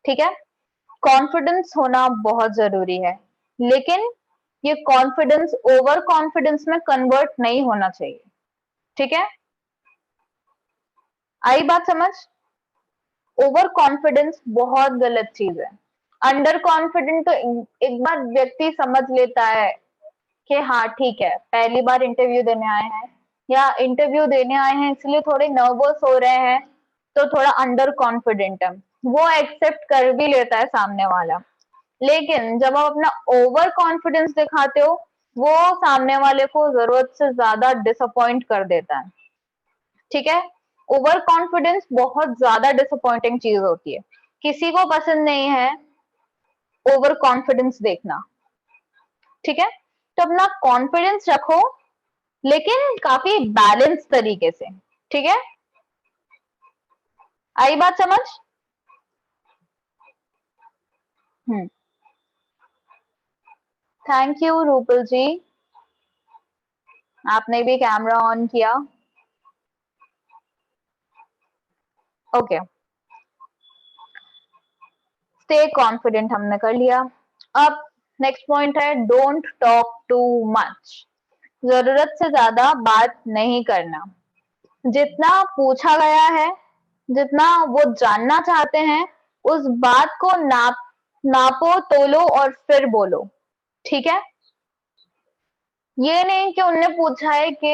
ठीक है, कॉन्फिडेंस होना बहुत जरूरी है, लेकिन ये कॉन्फिडेंस ओवर कॉन्फिडेंस में कन्वर्ट नहीं होना चाहिए। ठीक है, आई बात समझ? ओवर कॉन्फिडेंस बहुत गलत चीज है। अंडर कॉन्फिडेंट तो एक बार व्यक्ति समझ लेता है कि हाँ ठीक है, पहली बार इंटरव्यू देने आए हैं या इंटरव्यू देने आए हैं इसलिए थोड़े नर्वस हो रहे हैं, तो थोड़ा अंडर कॉन्फिडेंट है, वो एक्सेप्ट कर भी लेता है सामने वाला। लेकिन जब आप अपना ओवर कॉन्फिडेंस दिखाते हो, वो सामने वाले को जरूरत से ज्यादा डिसअपॉइंट कर देता है। ठीक है, ओवर कॉन्फिडेंस बहुत ज्यादा डिसअपॉइंटिंग चीज होती है, किसी को पसंद नहीं है ओवर कॉन्फिडेंस देखना। ठीक है, तो अपना कॉन्फिडेंस रखो लेकिन काफी बैलेंस तरीके से। ठीक है, आई बात समझ? थैंक यू रूपल जी, आपने भी कैमरा ऑन किया। ओके, स्टे कॉन्फिडेंट हमने कर लिया। अब नेक्स्ट पॉइंट है डोंट टॉक टू मच। जरूरत से ज्यादा बात नहीं करना। जितना पूछा गया है, जितना वो जानना चाहते हैं, उस बात को नापो तोलो और फिर बोलो। ठीक है, ये नहीं कि उनने पूछा है कि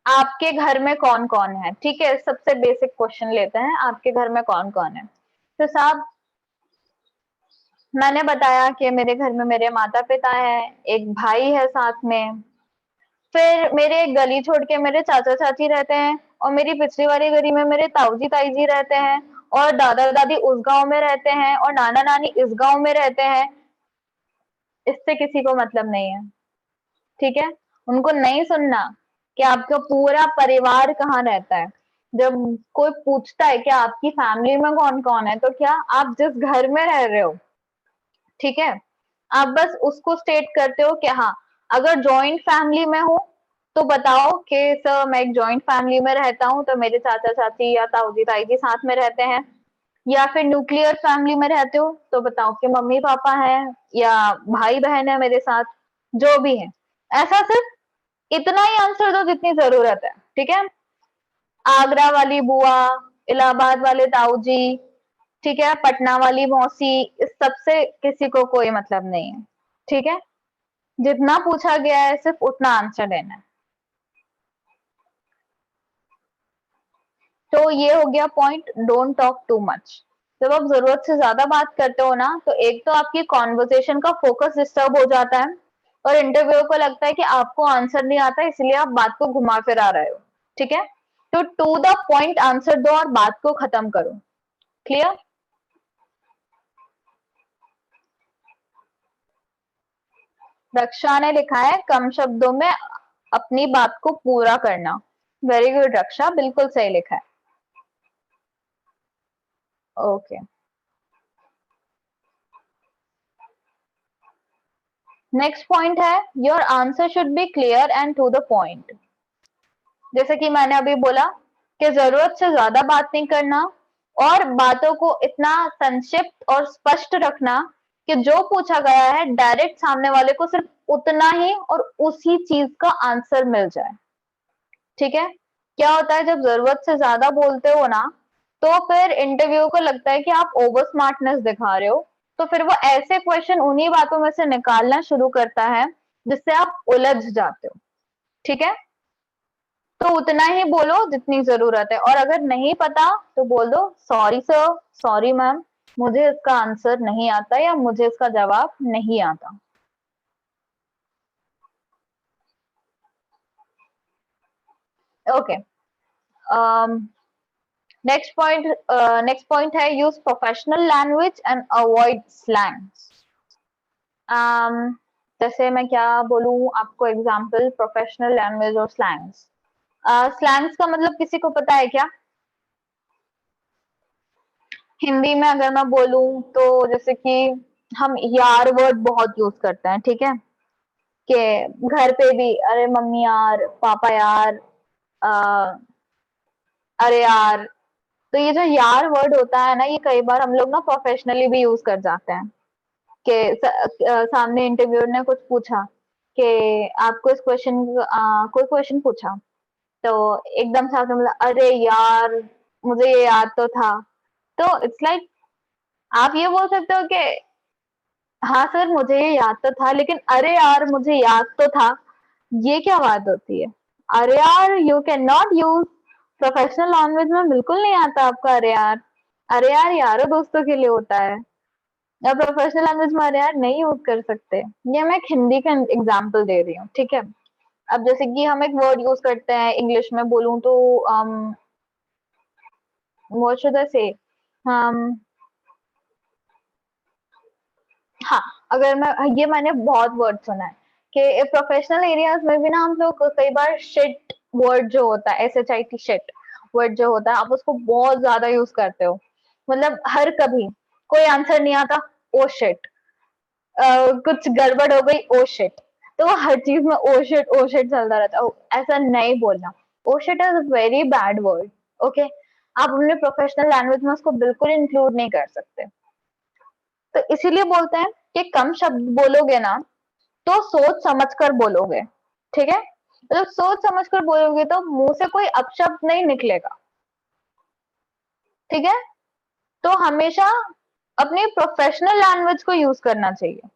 आपके घर में कौन कौन है। ठीक है, सबसे बेसिक क्वेश्चन लेते हैं, आपके घर में कौन कौन है। तो साहब, मैंने बताया कि मेरे घर में मेरे माता पिता हैं, एक भाई है साथ में, फिर मेरे एक गली छोड़ के मेरे चाचा चाची रहते हैं, और मेरी पिछली वाली गली में मेरे ताऊजी ताई जी रहते हैं, और दादा दादी उस गांव में रहते हैं, और नाना नानी इस गांव में रहते हैं। इससे किसी को मतलब नहीं है। ठीक है, उनको नहीं सुनना कि आपका पूरा परिवार कहाँ रहता है। जब कोई पूछता है कि आपकी फैमिली में कौन कौन है, तो क्या आप जिस घर में रह रहे हो, ठीक है, आप बस उसको स्टेट करते हो कि हाँ, अगर जॉइंट फैमिली में हो तो बताओ कि सर मैं एक जॉइंट फैमिली में रहता हूँ, तो मेरे चाचा चाची या ताऊजी ताई जी साथ में रहते हैं। या फिर न्यूक्लियर फैमिली में रहते हो तो बताओ कि मम्मी पापा है या भाई बहन है मेरे साथ, जो भी है। ऐसा सिर्फ इतना ही आंसर दो जितनी जरूरत है। ठीक है, आगरा वाली बुआ, इलाहाबाद वाले ताऊ जी, ठीक है, पटना वाली मौसी, इस सब से किसी को कोई मतलब नहीं है। ठीक है, जितना पूछा गया है सिर्फ उतना आंसर देना है। तो ये हो गया point, don't talk too much. जब आप जरूरत से ज्यादा बात करते हो ना, तो एक तो आपकी कॉन्वर्सेशन का फोकस डिस्टर्ब हो जाता है, और इंटरव्यू को लगता है कि आपको आंसर नहीं आता, इसलिए आप बात को घुमा फिरा रहे हो। ठीक है, तो टू द पॉइंट आंसर दो और बात को खत्म करो। क्लियर? रक्षा ने लिखा है कम शब्दों में अपनी बात को पूरा करना। वेरी गुड रक्षा, बिल्कुल सही लिखा है। ओके, नेक्स्ट पॉइंट है your answer should be clear and to the point. जैसे कि मैंने अभी बोला कि जरूरत से ज्यादा बात नहीं करना, और बातों को इतना संक्षिप्त और स्पष्ट रखना कि जो पूछा गया है डायरेक्ट सामने वाले को सिर्फ उतना ही और उसी चीज का आंसर मिल जाए। ठीक है, क्या होता है जब जरूरत से ज्यादा बोलते हो ना, तो फिर इंटरव्यू को लगता है कि आप ओवर स्मार्टनेस दिखा रहे हो, तो फिर वो ऐसे क्वेश्चन उन्हीं बातों में से निकालना शुरू करता है जिससे आप उलझ जाते हो। ठीक है, तो उतना ही बोलो जितनी जरूरत है, और अगर नहीं पता तो बोल दो सॉरी सर, सॉरी मैम, मुझे इसका आंसर नहीं आता या मुझे इसका जवाब नहीं आता। ओके, नेक्स्ट पॉइंट है use professional language and avoid slangs. जैसे मैं क्या बोलूं आपको एग्जांपल प्रोफेशनल लैंग्वेज और स्लैंग्स। स्लैंग्स का मतलब किसी को पता है क्या? हिंदी में अगर मैं बोलूं तो जैसे कि हम यार वर्ड बहुत यूज करते हैं। ठीक है, कि घर पे भी अरे मम्मी यार, पापा यार, आ, अरे यार। तो ये जो यार वर्ड होता है ना, ये कई बार हम लोग ना प्रोफेशनली भी यूज कर जाते हैं। कि सामने इंटरव्यूअर ने कुछ पूछा कि आपको इस क्वेश्चन कोई क्वेश्चन पूछा, तो एकदम से आपने बोला अरे यार मुझे ये याद तो था। तो इट्स लाइक आप ये बोल सकते हो कि हाँ सर मुझे ये याद तो था, लेकिन अरे यार मुझे याद तो था, ये क्या बात होती है? अरे यार you can not use, professional language में बिल्कुल नहीं आता आपका अरे यार। अरे यार यारों दोस्तों के लिए होता है, या प्रोफेशनल लैंग्वेज में अरे यार नहीं यूज कर सकते। ये मैं एक हिंदी का एग्जाम्पल दे रही हूँ। ठीक है, अब जैसे कि हम एक वर्ड यूज करते हैं इंग्लिश में बोलूं तो व्हाट शुड आई से, हाँ, अगर मैं ये मैंने बहुत वर्ड सुना है कि प्रोफेशनल एरियाज में भी ना हम लोग कई बार शिट वर्ड जो होता है, SHIT शिट वर्ड जो होता है, आप उसको बहुत ज्यादा यूज करते हो। मतलब हर कभी कोई आंसर नहीं आता, ओ शिट, कुछ गड़बड़ हो गई, ओ शिट। तो वो हर चीज में ओ शिट चलता रहता है। ऐसा नहीं बोलना, oh shit is very bad word. Okay, आप अपने प्रोफेशनल लैंग्वेज में उसको बिल्कुल इंक्लूड नहीं कर सकते। तो इसीलिए बोलते हैं कि कम शब्द बोलोगे ना तो सोच समझ कर बोलोगे। ठीक है, मतलब सोच समझ कर बोलोगे तो मुंह से कोई अपशब्द नहीं निकलेगा। ठीक है, तो हमेशा अपनी प्रोफेशनल लैंग्वेज को यूज करना चाहिए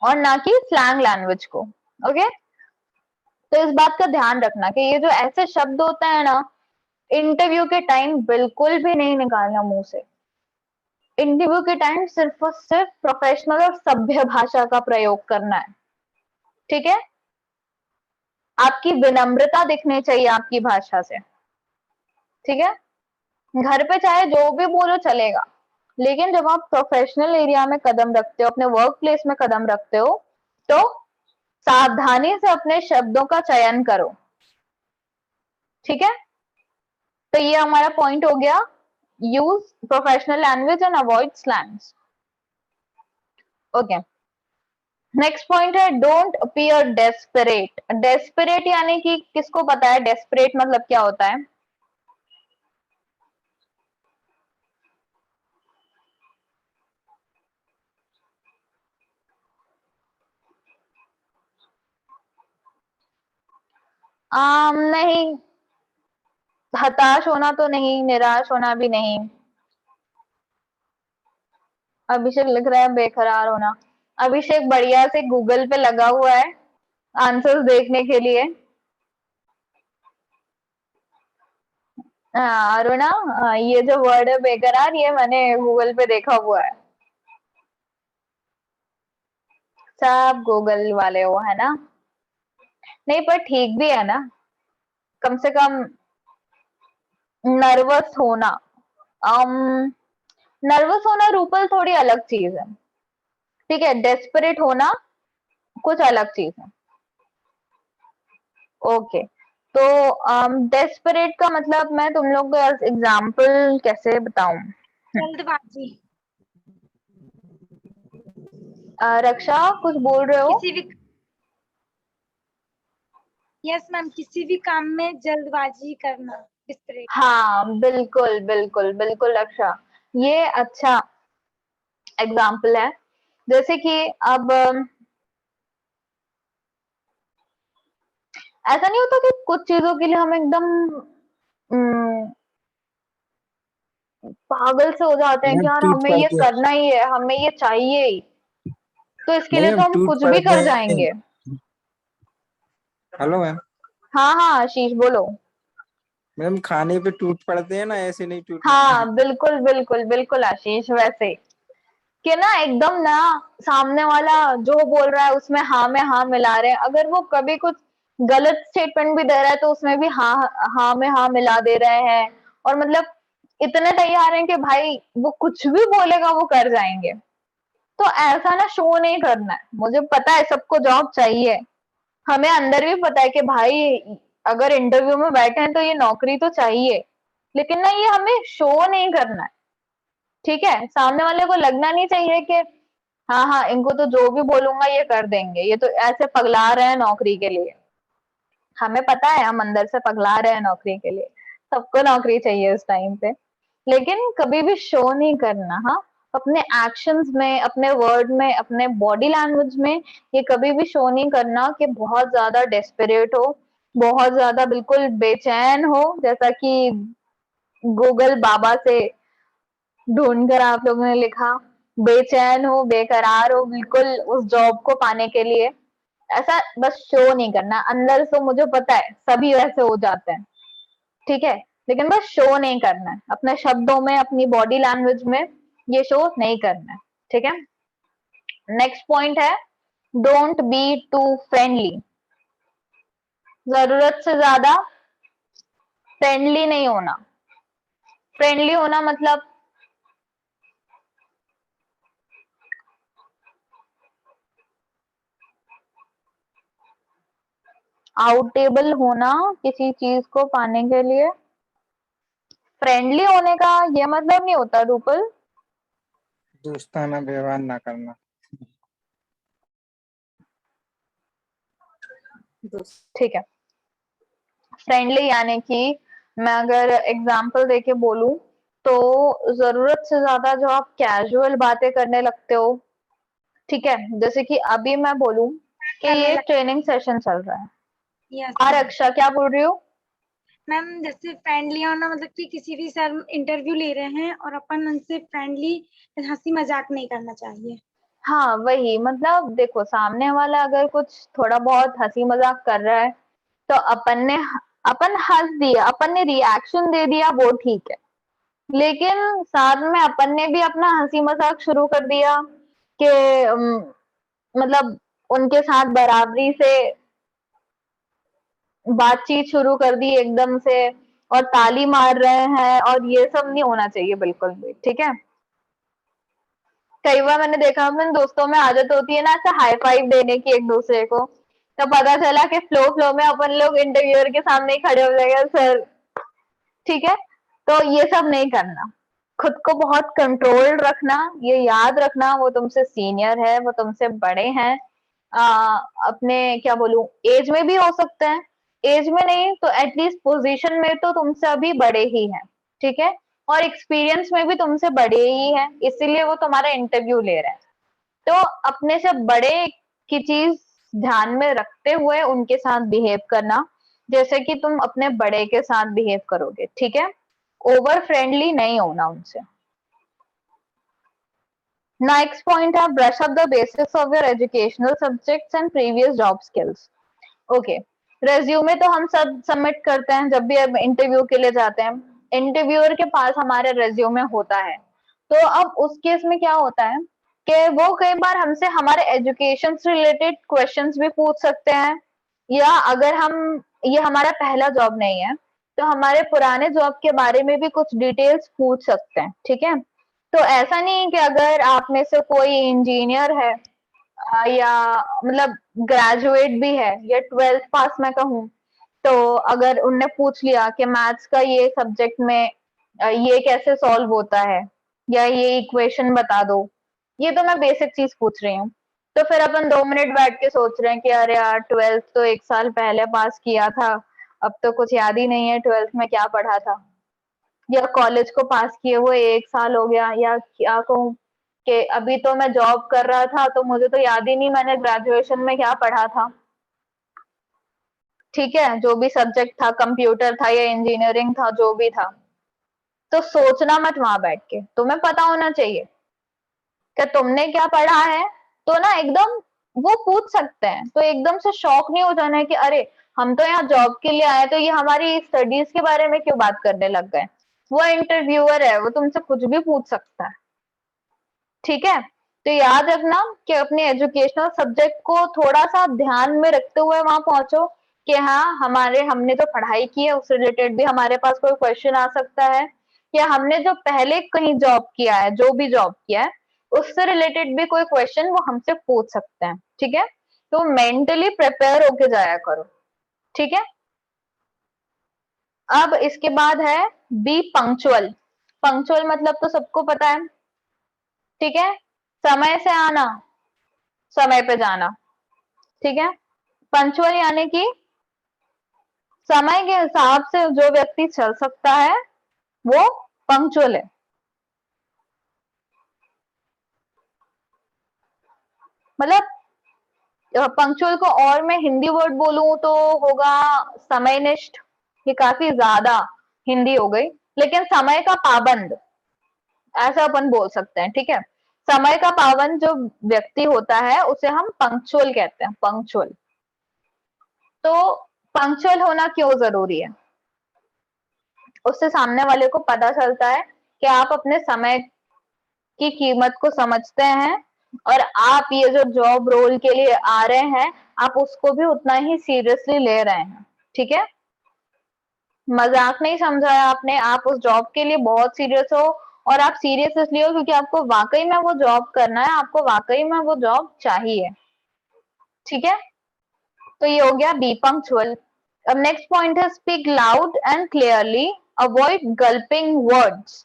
और ना कि स्लैंग लैंग्वेज को। ओके, तो इस बात का ध्यान रखना कि ये जो ऐसे शब्द होते हैं ना, इंटरव्यू के टाइम बिल्कुल भी नहीं निकालना मुंह से। इंटरव्यू के टाइम सिर्फ और सिर्फ प्रोफेशनल और सभ्य भाषा का प्रयोग करना है। ठीक है, आपकी विनम्रता दिखनी चाहिए आपकी भाषा से। ठीक है, घर पे चाहे जो भी बोलो चलेगा, लेकिन जब आप प्रोफेशनल एरिया में कदम रखते हो, अपने वर्क प्लेस में कदम रखते हो, तो सावधानी से अपने शब्दों का चयन करो। ठीक है, तो ये हमारा पॉइंट हो गया, use professional language and avoid slangs. Okay, next point है डोंट अपीयर डेस्परेट। डेस्परेट यानी कि किसको पता है डेस्परेट मतलब क्या होता है? नहीं, हताश होना तो नहीं, निराश होना भी नहीं। अभिषेक लिख रहा है बेकरार होना। अभिषेक बढ़िया से गूगल पे लगा हुआ है आंसर्स देखने के लिए। अरुणा, ये जो वर्ड है बेकरार, ये मैंने गूगल पे देखा हुआ है। सब गूगल वाले हो है ना? नहीं पर ठीक भी है ना, कम से कम नर्वस होना, नर्वस होना रूपल थोड़ी अलग चीज है, ठीक है। डेस्परेट होना कुछ अलग चीज है। ओके, तो डेस्परेट का मतलब मैं तुम लोग को एग्जाम्पल कैसे बताऊं? जल्दबाजी, रक्षा कुछ बोल रहे हो? किसी भी यस मैम, किसी भी काम में जल्दबाजी करना, डिस्परेट। हाँ बिल्कुल बिल्कुल बिल्कुल रक्षा, ये अच्छा एग्जाम्पल है। जैसे कि अब ऐसा नहीं होता कि कुछ चीजों के लिए हम एकदम पागल से हो जाते हैं कि यार टूट हमें ये पड़ते हैं। करना ही है, हमें ये चाहिए ही, तो इसके लिए नहीं, तो हम हम टूट कुछ भी पड़ते कर हैं। जाएंगे। Hello ma'am. हाँ हाँ आशीष बोलो। मैम खाने पे टूट पड़ते हैं ना, ऐसे नहीं टूटना है। हाँ बिल्कुल बिल्कुल बिल्कुल आशीष, वैसे कि ना एकदम ना सामने वाला जो बोल रहा है उसमें हाँ में हाँ मिला रहे हैं, अगर वो कभी कुछ गलत स्टेटमेंट भी दे रहा है तो उसमें भी हाँ में हाँ मिला दे रहे हैं, और मतलब इतने तैयार हैं कि भाई वो कुछ भी बोलेगा वो कर जाएंगे। तो ऐसा ना शो नहीं करना है। मुझे पता है सबको जॉब चाहिए, हमें अंदर भी पता है कि भाई अगर इंटरव्यू में बैठे हैं तो ये नौकरी तो चाहिए, लेकिन ना ये हमें शो नहीं करना है, ठीक है। सामने वाले को लगना नहीं चाहिए कि हाँ हाँ इनको तो जो भी बोलूंगा ये कर देंगे, ये तो ऐसे पगला रहे हैं नौकरी के लिए। हमें पता है हम अंदर से पगला रहे हैं नौकरी के लिए, सबको नौकरी चाहिए उस टाइम पे, लेकिन कभी भी शो नहीं करना। हाँ, अपने एक्शंस में, अपने वर्ड में, अपने बॉडी लैंग्वेज में ये कभी भी शो नहीं करना कि बहुत ज्यादा डेस्परेट हो, बहुत ज्यादा बिल्कुल बेचैन हो, जैसा कि गूगल बाबा से ढूंढकर आप लोगों ने लिखा, बेचैन हो, बेकरार हो बिल्कुल उस जॉब को पाने के लिए। ऐसा बस शो नहीं करना, अंदर से मुझे पता है सभी वैसे हो जाते हैं, ठीक है, लेकिन बस शो नहीं करना है अपने शब्दों में, अपनी बॉडी लैंग्वेज में, ये शो नहीं करना है, ठीक है। नेक्स्ट पॉइंट है डोंट बी टू फ्रेंडली। जरूरत से ज्यादा फ्रेंडली नहीं होना। फ्रेंडली होना मतलब आउटेबल होना किसी चीज को पाने के लिए। फ्रेंडली होने का ये मतलब नहीं होता रूपल, दोस्ताना व्यवहार ना करना। ठीक है। फ्रेंडली यानी कि मैं अगर एग्जांपल देके बोलूं तो जरूरत से ज्यादा जो आप कैजुअल बातें करने लगते हो, ठीक है, जैसे कि अभी मैं बोलूं कि करने ये लग ट्रेनिंग सेशन चल रहा है। यस और अक्षा क्या बोल रही हो? मैम, जैसे फ्रेंडली होना मतलब कि किसी भी सर इंटरव्यू ले रहे हैं और अपन उनसे फ्रेंडली हंसी मजाक नहीं करना चाहिए। हाँ वही, मतलब देखो सामने वाला अगर कुछ थोड़ा बहुत हंसी मजाक कर रहा है तो अपन हंस दिया, अपन ने रिएक्शन दे दिया, वो ठीक है, लेकिन साथ में अपन ने भी अपना हंसी मजाक शुरू कर दिया कि मतलब उनके साथ बराबरी से बातचीत शुरू कर दी एकदम से, और ताली मार रहे हैं, और ये सब नहीं होना चाहिए बिल्कुल भी, ठीक है। कई बार मैंने देखा अपने दोस्तों में आदत होती है ना ऐसे हाई फाइव देने की एक दूसरे को, तो पता चला कि फ्लो फ्लो में अपन लोग इंटरव्यूअर के सामने ही खड़े हो जाएंगे सर, ठीक है। तो ये सब नहीं करना, खुद को बहुत कंट्रोल्ड रखना, ये याद रखना वो तुमसे सीनियर है, वो तुमसे बड़े हैं, अपने क्या बोलूं एज में भी हो सकते हैं, एज में नहीं तो एटलीस्ट पोजीशन में तो तुमसे अभी बड़े ही हैं, ठीक है, और एक्सपीरियंस में भी तुमसे बड़े ही हैं, इसीलिए वो तुम्हारा इंटरव्यू ले रहे हैं। तो अपने से बड़े की चीज ध्यान में रखते हुए उनके साथ बिहेव करना, जैसे कि तुम अपने बड़े के साथ बिहेव करोगे, ठीक है। ओवर फ्रेंडली नहीं होना उनसे। नेक्स्ट पॉइंट है brush up the basics of your educational subjects and previous job skills. Okay, resume तो हम सब सबमिट करते हैं जब भी हम इंटरव्यू के लिए जाते हैं, इंटरव्यूअर के पास हमारा रेज्यूमे होता है, तो अब उस केस में क्या होता है कि वो कई बार हमसे हमारे एजुकेशन से रिलेटेड क्वेश्चंस भी पूछ सकते हैं, या अगर हम ये हमारा पहला जॉब नहीं है तो हमारे पुराने जॉब के बारे में भी कुछ डिटेल्स पूछ सकते हैं, ठीक है। तो ऐसा नहीं है कि अगर आप में से कोई इंजीनियर है या मतलब ग्रेजुएट भी है या 12th पास मैं कहूँ, तो अगर उनने पूछ लिया कि मैथ्स का ये सब्जेक्ट में ये कैसे सॉल्व होता है या ये इक्वेशन बता दो, ये तो मैं बेसिक चीज पूछ रही हूँ, तो फिर अपन 2 मिनट बैठ के सोच रहे हैं कि अरे यार 12th तो 1 साल पहले पास किया था, अब तो कुछ याद ही नहीं है 12th में क्या पढ़ा था, या कॉलेज को पास किए हुए 1 साल हो गया, या क्या कहूँ कि अभी तो मैं जॉब कर रहा था तो मुझे तो याद ही नहीं मैंने ग्रेजुएशन में क्या पढ़ा था, ठीक है, जो भी सब्जेक्ट था, कंप्यूटर था या इंजीनियरिंग था, जो भी था। तो सोचना मत वहां बैठ के, तुम्हें पता होना चाहिए कि तुमने क्या पढ़ा है, तो ना एकदम वो पूछ सकते हैं, तो एकदम से शॉक नहीं हो जाना है कि अरे हम तो यहाँ जॉब के लिए आए, तो ये हमारी स्टडीज के बारे में क्यों बात करने लग गए। वो इंटरव्यूअर है, वो तुमसे कुछ भी पूछ सकता है, ठीक है। तो याद रखना कि अपने एजुकेशनल सब्जेक्ट को थोड़ा सा ध्यान में रखते हुए वहां पहुंचो कि हाँ हमने जो पढ़ाई की है उससे रिलेटेड भी हमारे पास कोई क्वेश्चन आ सकता है, या हमने जो पहले कहीं जॉब किया है, जो भी जॉब किया है उससे रिलेटेड भी कोई क्वेश्चन वो हमसे पूछ सकते हैं, ठीक है। तो मेंटली प्रिपेयर होके जाया करो, ठीक है। अब इसके बाद है बी पंक्चुअल। पंक्चुअल मतलब तो सबको पता है, ठीक है, समय से आना, समय पे जाना, ठीक है। पंक्चुअल यानी कि समय के हिसाब से जो व्यक्ति चल सकता है वो पंक्चुअल है। मतलब पंक्चुअल को और मैं हिंदी वर्ड बोलूं तो होगा समयनिष्ठ, ये काफी ज्यादा हिंदी हो गई, लेकिन समय का पाबंद ऐसा अपन बोल सकते हैं, ठीक है। समय का पाबंद जो व्यक्ति होता है उसे हम पंक्चुअल कहते हैं, पंक्चुअल। तो पंक्चुअल होना क्यों जरूरी है, उससे सामने वाले को पता चलता है कि आप अपने समय की कीमत को समझते हैं और आप ये जो जॉब रोल के लिए आ रहे हैं आप उसको भी उतना ही सीरियसली ले रहे हैं, ठीक है। मजाक नहीं समझा है आपने, आप उस जॉब के लिए बहुत सीरियस हो, और आप सीरियस इसलिए हो क्योंकि आपको वाकई में वो जॉब करना है, आपको वाकई में वो जॉब चाहिए, ठीक है। तो ये हो गया बी पंक्चुअल। अब नेक्स्ट पॉइंट है speak loud and clearly, avoid गल्पिंग words.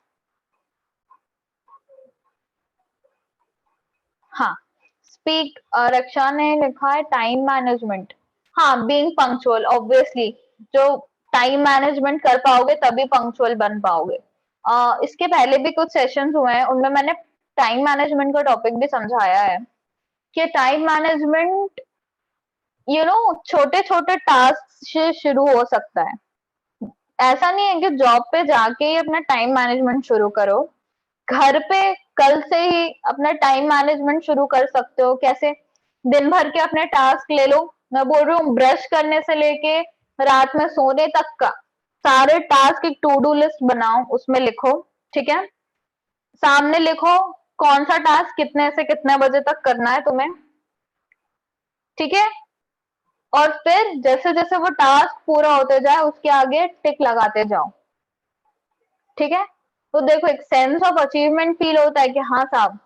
हाँ, स्पीक, रक्षा ने लिखा है टाइम मैनेजमेंट। हाँ, बीइंग पंक्चुअल ऑब्वियसली, जो टाइम मैनेजमेंट कर पाओगे तभी पंक्चुअल बन पाओगे। इसके पहले भी कुछ सेशंस हुए हैं उनमें मैंने टाइम मैनेजमेंट का टॉपिक भी समझाया है कि टाइम मैनेजमेंट छोटे छोटे टास्क से शुरू हो सकता है। ऐसा नहीं है कि जॉब पे जाके ही अपना टाइम मैनेजमेंट शुरू करो, घर पे कल से ही अपना टाइम मैनेजमेंट शुरू कर सकते हो। कैसे? दिन भर के अपने टास्क ले लो, मैं बोल रही हूँ ब्रश करने से लेके रात में सोने तक का सारे टास्क एक टू डू लिस्ट बनाओ, उसमें लिखो, ठीक है। सामने लिखो कौन सा टास्क कितने से कितने बजे तक करना है तुम्हें, ठीक है। और फिर जैसे जैसे वो टास्क पूरा होते जाए उसके आगे टिक लगाते जाओ, ठीक है। तो देखो एक सेंस ऑफ अचीवमेंट फील होता है कि हाँ साहब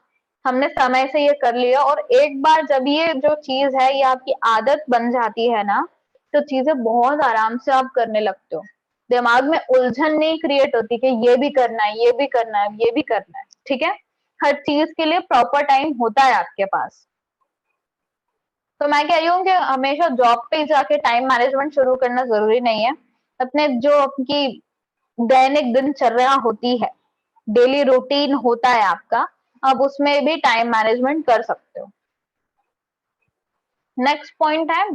हमने समय से ये कर लिया, और एक बार जब ये जो चीज है ये आपकी आदत बन जाती है ना, तो चीजें बहुत आराम से आप करने लगते हो, दिमाग में उलझन नहीं क्रिएट होती कि ये भी करना है, ये भी करना है, ये भी करना है, ठीक है। हर चीज के लिए प्रॉपर टाइम होता है आपके पास। तो मैं कह रही हूँ कि हमेशा जॉब पे जाके टाइम मैनेजमेंट शुरू करना जरूरी नहीं है, अपने जो आपकी दैनिक दिनचर्या होती है, डेली रूटीन होता है आपका, अब उसमें भी टाइम मैनेजमेंट कर सकते हो। नेक्स्ट पॉइंट है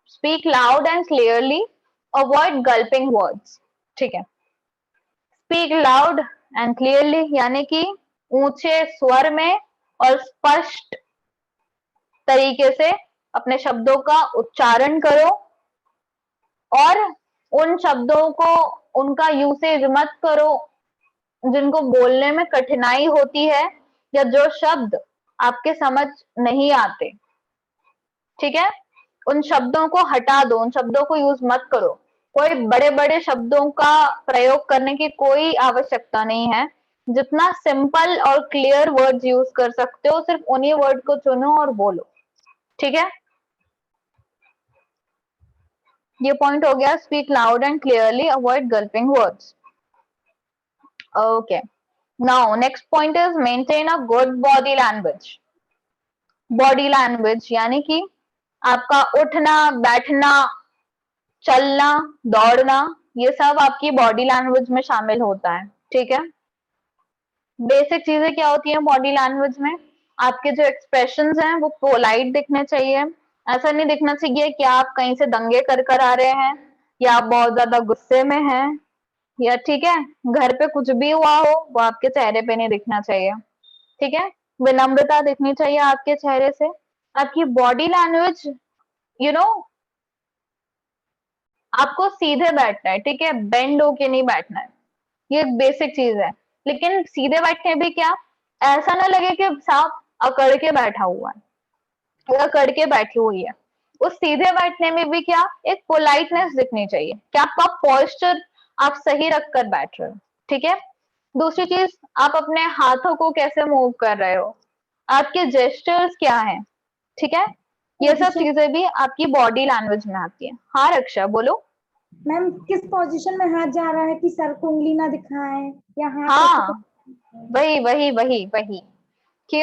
speak loud and clearly, avoid गल्पिंग words, ठीक है। स्पीक लाउड एंड क्लियरली यानी कि ऊंचे स्वर में और स्पष्ट तरीके से अपने शब्दों का उच्चारण करो, और उन शब्दों को उनका यूसेज मत करो जिनको बोलने में कठिनाई होती है या जो शब्द आपके समझ नहीं आते, ठीक है? उन शब्दों को हटा दो, उन शब्दों को यूज मत करो। कोई बड़े बड़े शब्दों का प्रयोग करने की कोई आवश्यकता नहीं है। जितना सिंपल और क्लियर वर्ड्स यूज कर सकते हो सिर्फ उन्हीं वर्ड को चुनो और बोलो, ठीक है? ये पॉइंट हो गया। Speak loud and clearly, avoid गल्पिंग words. Okay, now next point is maintain a good body language. Body language यानी कि आपका उठना, बैठना, चलना, दौड़ना, ये सब आपकी बॉडी लैंग्वेज में शामिल होता है, ठीक है? बेसिक चीजें क्या होती हैं बॉडी लैंग्वेज में? आपके जो एक्सप्रेशंस हैं वो पोलाइट दिखने चाहिए। ऐसा नहीं दिखना चाहिए कि आप कहीं से दंगे कर कर आ रहे हैं या आप बहुत ज्यादा गुस्से में हैं, या ठीक है घर पे कुछ भी हुआ हो वो आपके चेहरे पे नहीं दिखना चाहिए, ठीक है? विनम्रता दिखनी चाहिए आपके चेहरे से। आपकी बॉडी लैंग्वेज यू नो आपको सीधे बैठना है, ठीक है? बेंड होके नहीं बैठना है, ये बेसिक चीज है। लेकिन सीधे बैठने भी क्या, ऐसा ना लगे कि सांप अकड़ के बैठा हुआ है या अकड़ के बैठी हुई है। उस सीधे बैठने में भी क्या, एक पोलाइटनेस दिखनी चाहिए कि आपका पॉस्चर आप सही रख कर बैठ रहे हो, ठीक है? दूसरी चीज, आप अपने हाथों को कैसे मूव कर रहे हो, आपके जेस्चर्स क्या हैं, ठीक है? ये सब पोजीशन चीजें भी आपकी बॉडी लैंग्वेज में आती है। हाँ रक्षा बोलो। मैम किस पोजीशन में हाथ जा रहा है कि सर को उंगली ना दिखाए या हाथ हाँ ऐसे वही वही वही वही कि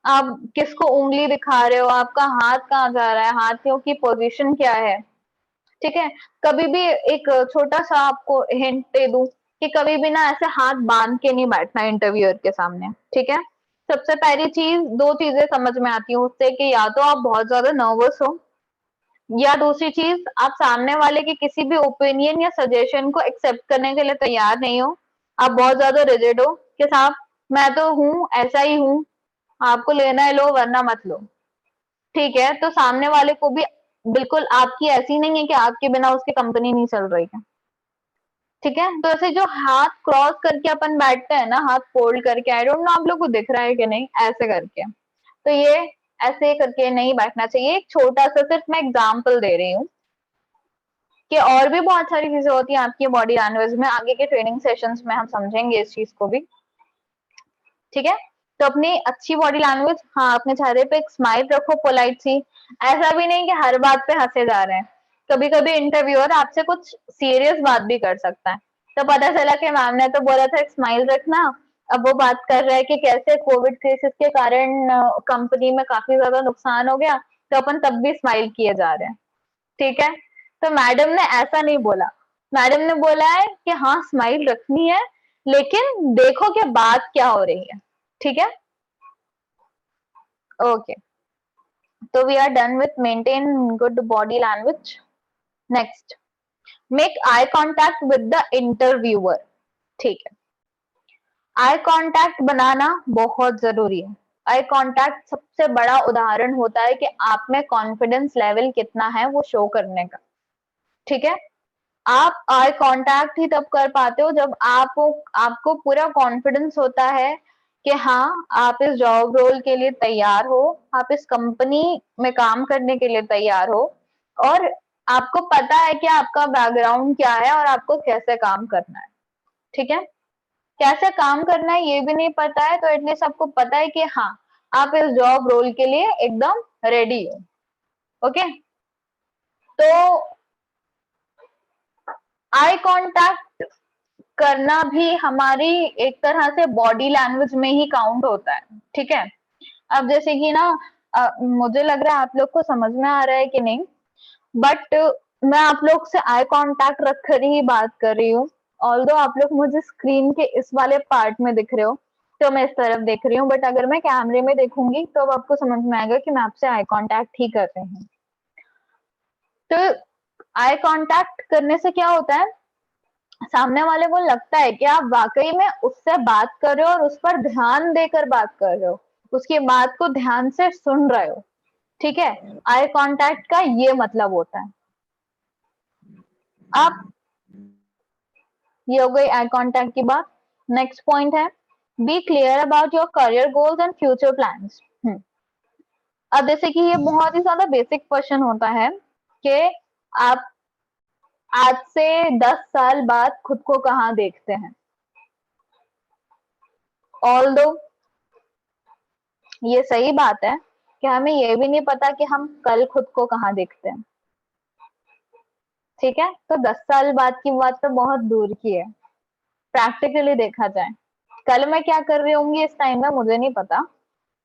आप किसको उंगली दिखा रहे हो, आपका हाथ कहाँ जा रहा है, हाथों की पोजीशन क्या है, ठीक है? कभी भी एक छोटा सा आपको हिंट दे दूं कि कभी भी ना ऐसे हाथ बांध के नहीं बैठना इंटरव्यूअर के सामने, ठीक है? सबसे पहली चीज, दो चीजें समझ में आती है उससे कि या तो आप बहुत ज्यादा नर्वस हो, या दूसरी चीज आप सामने वाले के किसी भी ओपिनियन या सजेशन को एक्सेप्ट करने के लिए तैयार नहीं हो। आप बहुत ज्यादा रिजिड हो कि साहब मैं तो हूँ ऐसा ही हूँ, आपको लेना है लो वरना मत लो, ठीक है? तो सामने वाले को भी बिल्कुल आपकी ऐसी नहीं है कि आपके बिना उसकी कंपनी नहीं चल रही है, ठीक है? तो ऐसे जो हाथ क्रॉस करके अपन बैठते हैं ना, हाथ फोल्ड करके, आई डोंट नो आप लोग को दिख रहा है कि नहीं, ऐसे करके, तो ये ऐसे करके नहीं बैठना चाहिए। एक छोटा सा सिर्फ मैं एग्जाम्पल दे रही हूँ कि और भी बहुत सारी चीजें होती हैं आपकी बॉडी लैंग्वेज में। आगे के ट्रेनिंग सेशंस में हम समझेंगे इस चीज को भी, ठीक है? तो अपनी अच्छी बॉडी लैंग्वेज, हाँ अपने चेहरे पे एक स्माइल रखो पोलाइट सी। ऐसा भी नहीं कि हर बात पे हंसे जा रहे हैं, कभी कभी इंटरव्यूअर आपसे कुछ सीरियस बात भी कर सकता है, तो पता चला कि मैम ने तो बोला था एक स्माइल रखना, अब वो बात कर रहा है कि कैसे कोविड केसेस के कारण कंपनी में काफी ज्यादा नुकसान हो गया, तो अपन तब भी स्माइल किए जा रहे हैं, ठीक है? तो मैडम ने ऐसा नहीं बोला, मैडम ने बोला है कि हाँ स्माइल रखनी है लेकिन देखो कि बात क्या हो रही है, ठीक है? ओके, तो we are done with maintain good body language. Next, make eye contact with the interviewer, ठीक है? आई कांटेक्ट बनाना बहुत जरूरी है। आई कांटेक्ट सबसे बड़ा उदाहरण होता है कि आप में कॉन्फिडेंस लेवल कितना है वो शो करने का, ठीक है? आप आई कांटेक्ट ही तब कर पाते हो जब आपको पूरा कॉन्फिडेंस होता है कि हाँ आप इस जॉब रोल के लिए तैयार हो, आप इस कंपनी में काम करने के लिए तैयार हो, और आपको पता है कि आपका बैकग्राउंड क्या है और आपको कैसे काम करना है, ठीक है? कैसे काम करना है ये भी नहीं पता है, तो एटलीस्ट आपको पता है कि हाँ आप इस जॉब रोल के लिए एकदम रेडी हो, ओके? तो आई कांटेक्ट करना भी हमारी एक तरह से बॉडी लैंग्वेज में ही काउंट होता है, ठीक है? अब जैसे कि ना मुझे लग रहा है आप लोग को समझ में आ रहा है कि नहीं, बट मैं आप लोग से आई कांटेक्ट रख कर ही बात कर रही हूँ। ऑल्दो आप लोग मुझे स्क्रीन के इस वाले पार्ट में दिख रहे हो तो मैं इस तरफ देख रही हूँ, बट अगर मैं कैमरे में देखूंगी तो अब आपको समझ में आएगा कि मैं आपसे आई कांटेक्ट ही कर रही हूँ। तो आई कांटेक्ट करने से क्या होता है, सामने वाले को लगता है कि आप वाकई में उससे बात कर रहे हो और उस पर ध्यान देकर बात कर रहे हो, उसकी बात को ध्यान से सुन रहे हो, ठीक है? आई कांटेक्ट का ये मतलब होता है। आप ये हो गई आई कांटेक्ट की बात। नेक्स्ट पॉइंट है be clear about your career goals and future plans. अब जैसे कि ये बहुत ही ज्यादा बेसिक क्वेश्चन होता है कि आप आज से 10 साल बाद खुद को कहाँ देखते हैं। ऑल्दो ये सही बात है कि हमें ये भी नहीं पता कि हम कल खुद को कहाँ देखते हैं, ठीक है। तो 10 साल बाद की बात तो बहुत दूर की है। प्रैक्टिकली देखा जाए कल मैं क्या कर रही होंगी इस टाइम में मुझे नहीं पता,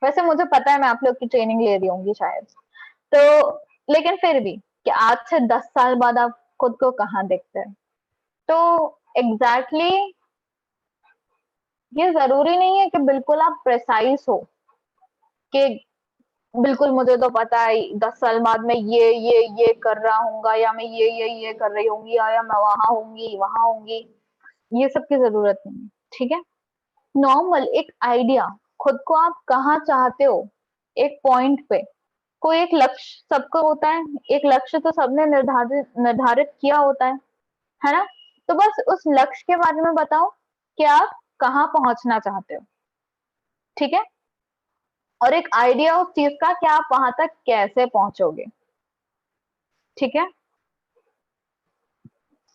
वैसे मुझे पता है मैं आप लोग की ट्रेनिंग ले रही होंगी शायद, तो लेकिन फिर भी कि आज से 10 साल बाद आप खुद को कहाँ देखते हैं। तो एग्जैक्टली ये जरूरी नहीं है कि बिल्कुल आप प्रिसाइज हो कि बिल्कुल मुझे तो पता है 10 साल बाद मैं ये कर रहा हूँगा या मैं ये कर रही होंगी या मैं वहां होंगी, ये सब की जरूरत नहीं है, ठीक है। नॉर्मल एक आइडिया खुद को आप कहाँ चाहते हो एक पॉइंट पे, कोई एक लक्ष्य सबको होता है, एक लक्ष्य तो सबने निर्धारित किया होता है ना। तो बस उस लक्ष्य के बारे में बताओ कि आप कहाँ पहुंचना चाहते हो, ठीक है। और एक आइडिया उस चीज का कि आप वहां तक कैसे पहुंचोगे, ठीक है।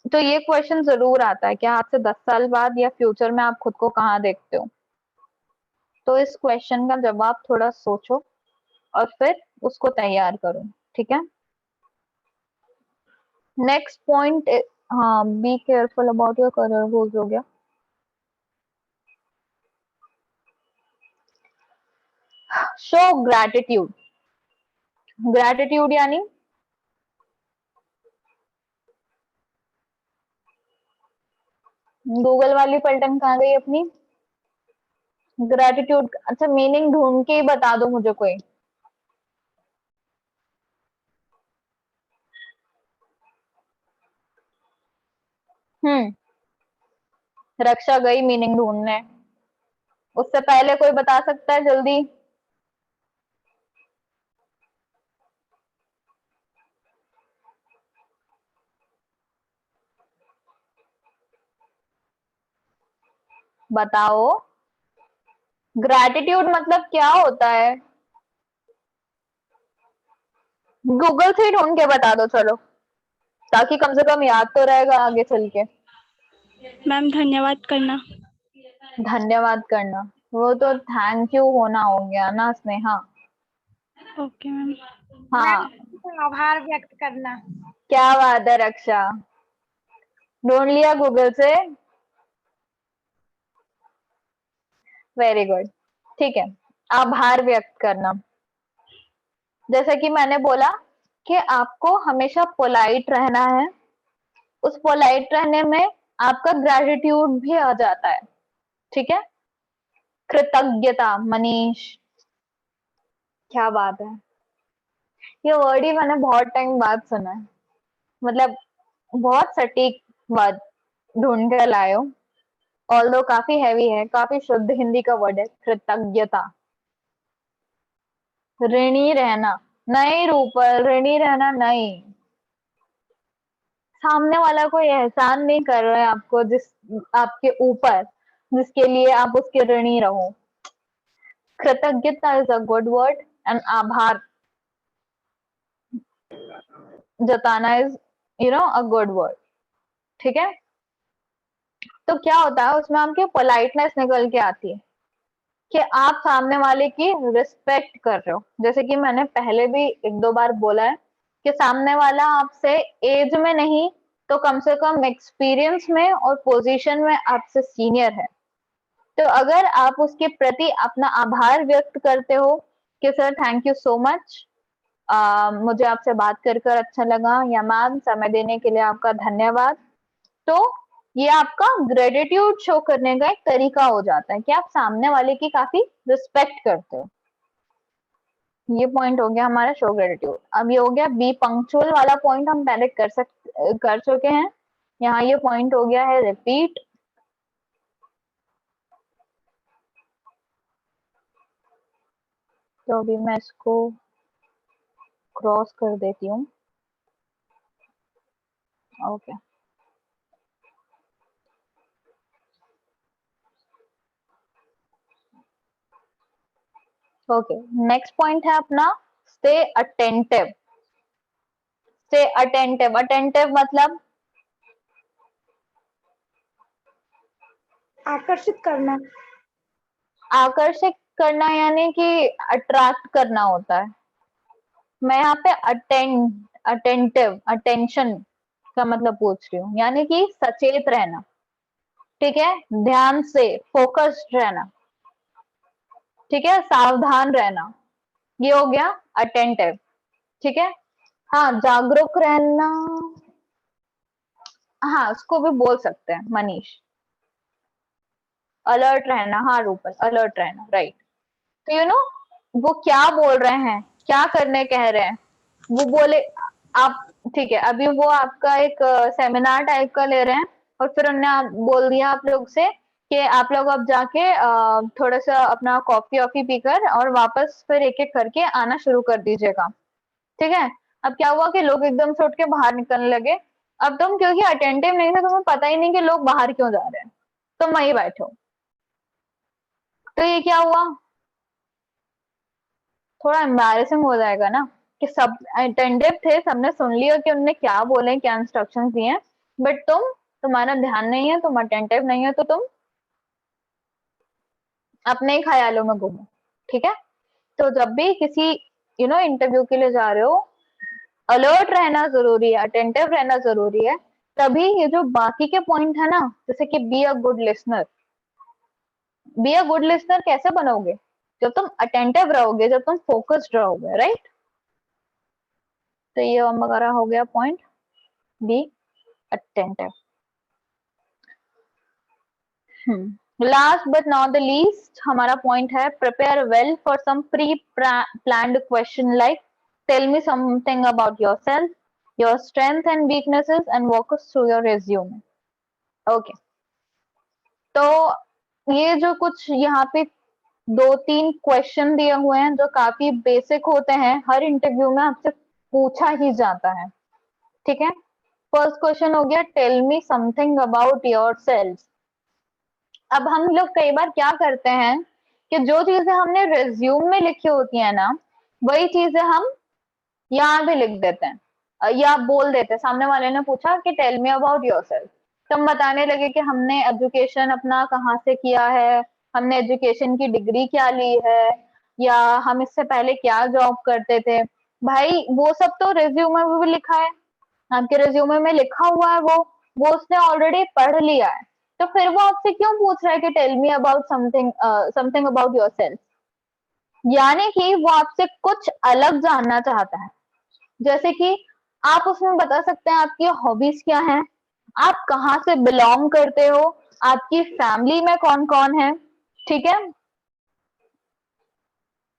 तो ये क्वेश्चन जरूर आता है कि आज से 10 साल बाद या फ्यूचर में आप खुद को कहाँ देखते हो। तो इस क्वेश्चन का जवाब थोड़ा सोचो और फिर उसको तैयार करो, ठीक है। नेक्स्ट पॉइंट, हाँ be careful about your career goals हो गया। शो ग्रैटिट्यूड, ग्रैटिट्यूड यानी गूगल वाली पलटन कहाँ गई अपनी। ग्रैटिट्यूड अच्छा मीनिंग ढूंढ के ही बता दो मुझे कोई। रक्षा गई मीनिंग ढूंढने, उससे पहले कोई बता सकता है जल्दी। बताओ ग्रैटिट्यूड मतलब क्या होता है। गूगल से ही ढूंढ के बता दो चलो, ताकि कम से कम याद तो रहेगा आगे चल के। मैम धन्यवाद करना। धन्यवाद करना, वो तो थैंक यू होना हो गया ना स्नेहा। Okay ma'am. हाँ मैम आभार व्यक्त करना। क्या बात है रक्षा, ढूंढ लिया गूगल से, वेरी गुड, ठीक है। आभार व्यक्त करना, जैसा कि मैंने बोला कि आपको हमेशा पोलाइट रहना है, उस पोलाइट रहने में आपका ग्रेटिट्यूड भी आ जाता है, ठीक है। कृतज्ञता, मनीष क्या बात है, ये वर्ड ही मैंने बहुत टाइम बाद सुना है, मतलब बहुत सटीक वर्ड ढूंढ कर लाए हो। ऑल्दो काफी हैवी है, काफी शुद्ध हिंदी का वर्ड है कृतज्ञता। ऋणी रहना, नहीं रूपल ऋणी रहना नहीं, सामने वाला कोई एहसान नहीं कर रहा है आपको जिस आपके ऊपर जिसके लिए आप उसके ऋणी रहो। कृतज्ञता is a good word and आभार जताना इज अ गुड वर्ड, ठीक है। तो क्या होता है उसमें आपकी पोलाइटनेस निकल के आती है कि आप सामने वाले की रिस्पेक्ट कर रहे हो, जैसे कि मैंने पहले भी एक दो बार बोला है कि सामने वाला आपसे एज में नहीं तो कम से कम एक्सपीरियंस में और पोजीशन में आपसे सीनियर है। तो अगर आप उसके प्रति अपना आभार व्यक्त करते हो कि sir thank you so much, मुझे आपसे बात कर अच्छा लगा, या मैम समय देने के लिए आपका धन्यवाद, तो ये आपका ग्रेटिट्यूड शो करने का एक तरीका हो जाता है कि आप सामने वाले की काफी रिस्पेक्ट करते हो। ये पॉइंट हो गया हमारा शो ग्रेटिट्यूड। अब ये हो गया बी पंक्चुअल वाला पॉइंट, हम पहले कर चुके हैं। यहाँ ये पॉइंट हो गया है रिपीट। तो अभी मैं इसको क्रॉस कर देती हूँ, ओके। ओके, नेक्स्ट पॉइंट है अपना stay attentive. Stay attentive, attentive मतलब आकर्षित करना। आकर्षित करना यानी कि अट्रैक्ट करना होता है। मैं यहाँ पे अटेंटिव, अटेंशन का मतलब पूछ रही हूँ, यानी कि सचेत रहना, ठीक है, ध्यान से फोकस्ड रहना, ठीक है, सावधान रहना, ये हो गया अटेंटिव, ठीक है। हाँ, जागरूक रहना, हाँ उसको भी बोल सकते हैं मनीष। अलर्ट रहना, हाँ रूपल, अलर्ट रहना, राइट। तो यू नो वो क्या बोल रहे हैं, क्या करने कह रहे हैं, वो बोले आप, ठीक है, अभी वो आपका एक सेमिनार टाइप का ले रहे हैं और फिर उन्होंने आप बोल दिया आप लोग से कि आप लोग अब जाके थोड़ा सा अपना कॉफी वॉफी पीकर और वापस फिर एक एक करके आना शुरू कर दीजिएगा, ठीक है। अब क्या हुआ कि लोग एकदम से उठ के बाहर निकलने लगे। अब तुम क्योंकि अटेंटिव नहीं थे, तुम्हें पता ही नहीं कि लोग बाहर क्यों जा रहे हैं, तुम वहीं बैठो, तो ये क्या हुआ, थोड़ा एम्बैरेसिंग हो जाएगा ना कि सब अटेंटिव थे, सबने सुन लिया कि उन्होंने क्या बोले, क्या इंस्ट्रक्शंस दिए, बट तुम्हारा ध्यान नहीं है, तुम अटेंटिव नहीं है, तो तुम अपने ही ख्यालों में घूमो, ठीक है। तो जब भी किसी इंटरव्यू के लिए जा रहे हो, अलर्ट रहना जरूरी है, अटेंटिव रहना जरूरी है, तभी ये जो बाकी के पॉइंट है ना, जैसे कि B a good listener, be a good listener कैसे बनोगे, जब तुम अटेंटिव रहोगे, जब तुम फोकस्ड रहोगे, राइट। तो ये वगैरह हो गया point be attentive. Last but not the least हमारा पॉइंट है prepare well for some pre planned question like tell me something about yourself, your strength and weaknesses and walk us through your resume. Okay, तो ये जो कुछ यहाँ पे 2-3 question दिए हुए हैं जो काफी बेसिक होते हैं, हर इंटरव्यू में आपसे पूछा ही जाता है, ठीक है। फर्स्ट क्वेश्चन हो गया tell me something about yourself. अब हम लोग कई बार क्या करते हैं कि जो चीजें हमने रिज्यूम में लिखी होती है ना, वही चीजें हम यहाँ भी लिख देते हैं या बोल देते हैं। सामने वाले ने पूछा कि टेल मी अबाउट योरसेल्फ, तो हम बताने लगे कि हमने एजुकेशन अपना कहाँ से किया है, हमने एजुकेशन की डिग्री क्या ली है, या हम इससे पहले क्या जॉब करते थे। भाई वो सब तो रिज्यूमे में भी लिखा है, आपके रिज्यूमे में लिखा हुआ है, वो उसने ऑलरेडी पढ़ लिया है, तो फिर वो आपसे क्यों पूछ रहा है कि tell me about something about yourself, यानी कि वो आपसे कुछ अलग जानना चाहता है। जैसे कि आप उसमें बता सकते हैं आपकी हॉबीज क्या हैं, आप कहाँ से बिलोंग करते हो, आपकी फैमिली में कौन कौन है, ठीक है,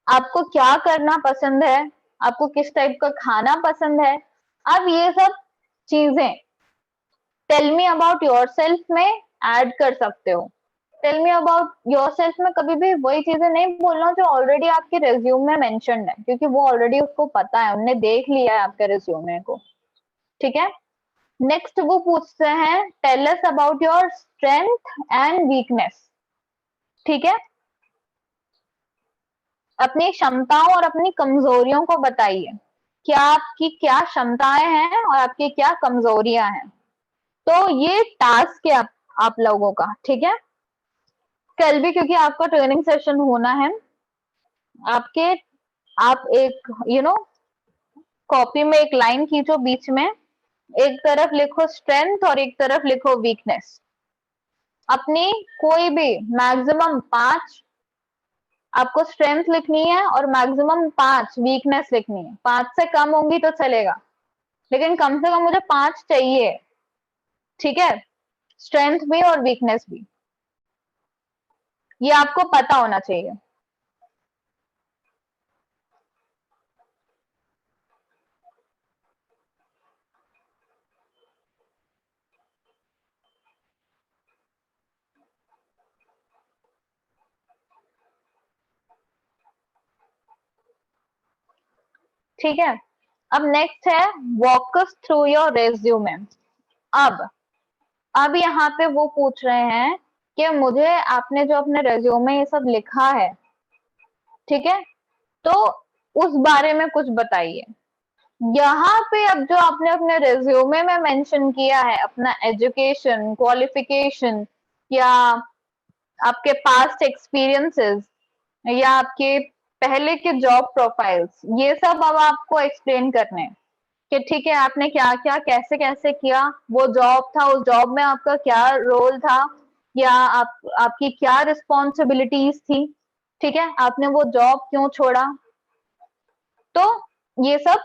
आपको क्या करना पसंद है, आपको किस टाइप का खाना पसंद है। अब ये सब चीजें टेल मी अबाउट योरसेल्फ में ऐड कर सकते हो। टेल मी अबाउट योरसेल्फ में कभी भी वही चीजें नहीं बोलना जो ऑलरेडी आपके रिज्यूम में मेंशन्ड है, क्योंकि वो ऑलरेडी उसको पता है, उन्होंने देख लिया है आपके रिज्यूमे को, ठीक है। नेक्स्ट वो पूछते हैं tell us about your strength and weakness, ठीक है, अपनी क्षमताओं और अपनी कमजोरियों को बताइए, क्या आपकी क्या क्षमताएं हैं और आपकी क्या कमजोरियां हैं। तो ये टास्क है आप लोगों का, ठीक है। कल भी क्योंकि आपका ट्रेनिंग सेशन होना है, आपके आप एक कॉपी में एक लाइन खींचो, बीच में एक तरफ लिखो स्ट्रेंथ और एक तरफ लिखो वीकनेस। अपनी कोई भी मैक्सिमम 5 आपको स्ट्रेंथ लिखनी है और मैक्सिमम 5 वीकनेस लिखनी है। 5 से कम होंगी तो चलेगा, लेकिन कम से कम मुझे 5 चाहिए, ठीक है, स्ट्रेंथ भी और वीकनेस भी, ये आपको पता होना चाहिए। ठीक है, अब नेक्स्ट है walk us through your resume. अब यहाँ पे वो पूछ रहे हैं कि मुझे आपने जो अपने रेज्यूमे ये सब लिखा है, ठीक है, तो उस बारे में कुछ बताइए। यहाँ पे अब जो आपने अपने रिज्यूमे में मेंशन किया है अपना एजुकेशन, क्वालिफिकेशन या आपके पास्ट एक्सपीरियंसेस या आपके पहले के जॉब प्रोफाइल्स, ये सब अब आपको एक्सप्लेन करने हैं कि ठीक है आपने क्या क्या कैसे कैसे किया, वो जॉब था, उस जॉब में आपका क्या रोल था या आपकी क्या रिस्पॉन्सिबिलिटीज थी, ठीक है, आपने वो जॉब क्यों छोड़ा। तो ये सब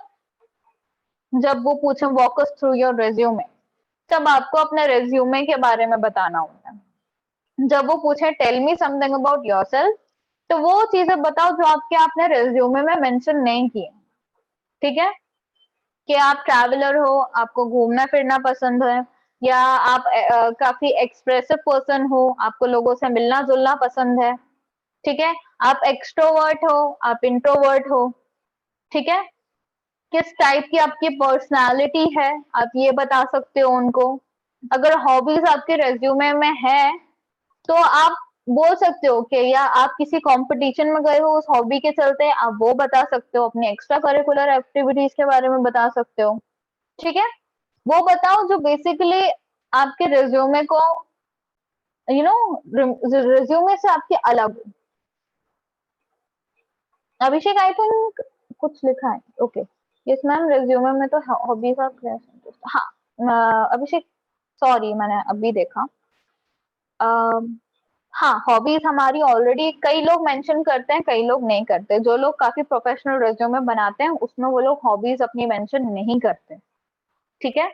जब वो पूछे walk us through your resume, तब आपको अपने रेज्यूमे के बारे में बताना होता है। जब वो पूछे tell me something about yourself, तो वो चीजें बताओ जो आपने रेज्यूमे में मेंशन नहीं की, ठीक है, कि आप ट्रैवलर हो, आपको घूमना फिरना पसंद है, या आप काफी एक्सप्रेसिव पर्सन हो, आपको लोगों से मिलना जुलना पसंद है, ठीक है, आप एक्सट्रोवर्ट हो, आप इंट्रोवर्ट हो, ठीक है, किस टाइप की आपकी पर्सनालिटी है, आप ये बता सकते हो उनको। अगर हॉबीज आपके रेज्यूमे में है तो आप बोल सकते हो कि या आप किसी कंपटीशन में गए हो उस हॉबी के चलते, आप वो बता सकते हो, अपनी एक्स्ट्रा करिकुलर एक्टिविटीज के बारे में बता सकते हो, ठीक है, वो बताओ जो बेसिकली आपके रिज्यूमे को रिज्यूमे से आपके अलग हो। अभिषेक आई थिंक कुछ लिखा है, ओके, यस मैम, रिज्यूमे में तो हॉबीज और हाँ अभिषेक, सॉरी मैंने अभी देखा, हाँ हॉबीज हमारी ऑलरेडी कई लोग मेंशन करते हैं, कई लोग नहीं करते। जो लोग काफी प्रोफेशनल रिज्यूमे बनाते हैं उसमें वो लोग हॉबीज अपनी मेंशन नहीं करते, ठीक है।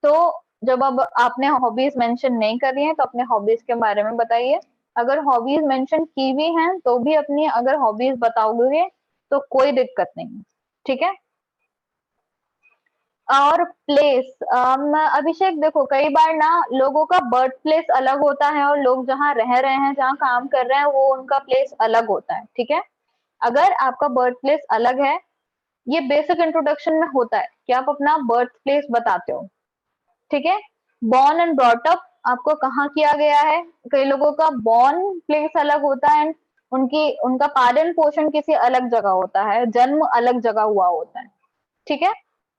तो जब अब आपने हॉबीज मेंशन नहीं करी है तो अपने हॉबीज के बारे में बताइए। अगर हॉबीज मेंशन की भी हैं तो भी अपनी अगर हॉबीज बताओगे तो कोई दिक्कत नहीं, ठीक है। और प्लेस, अभिषेक देखो कई बार ना लोगों का बर्थ प्लेस अलग होता है और लोग जहाँ रह रहे हैं, जहाँ काम कर रहे हैं, वो उनका प्लेस अलग होता है, ठीक है। अगर आपका बर्थ प्लेस अलग है, ये बेसिक इंट्रोडक्शन में होता है कि आप अपना बर्थ प्लेस बताते हो, ठीक है। बॉर्न एंड ब्रॉट अप आपको कहाँ किया गया है, कई लोगों का बॉर्न प्लेस अलग होता है, उनका पालन पोषण किसी अलग जगह होता है, जन्म अलग जगह हुआ होता है, ठीक है।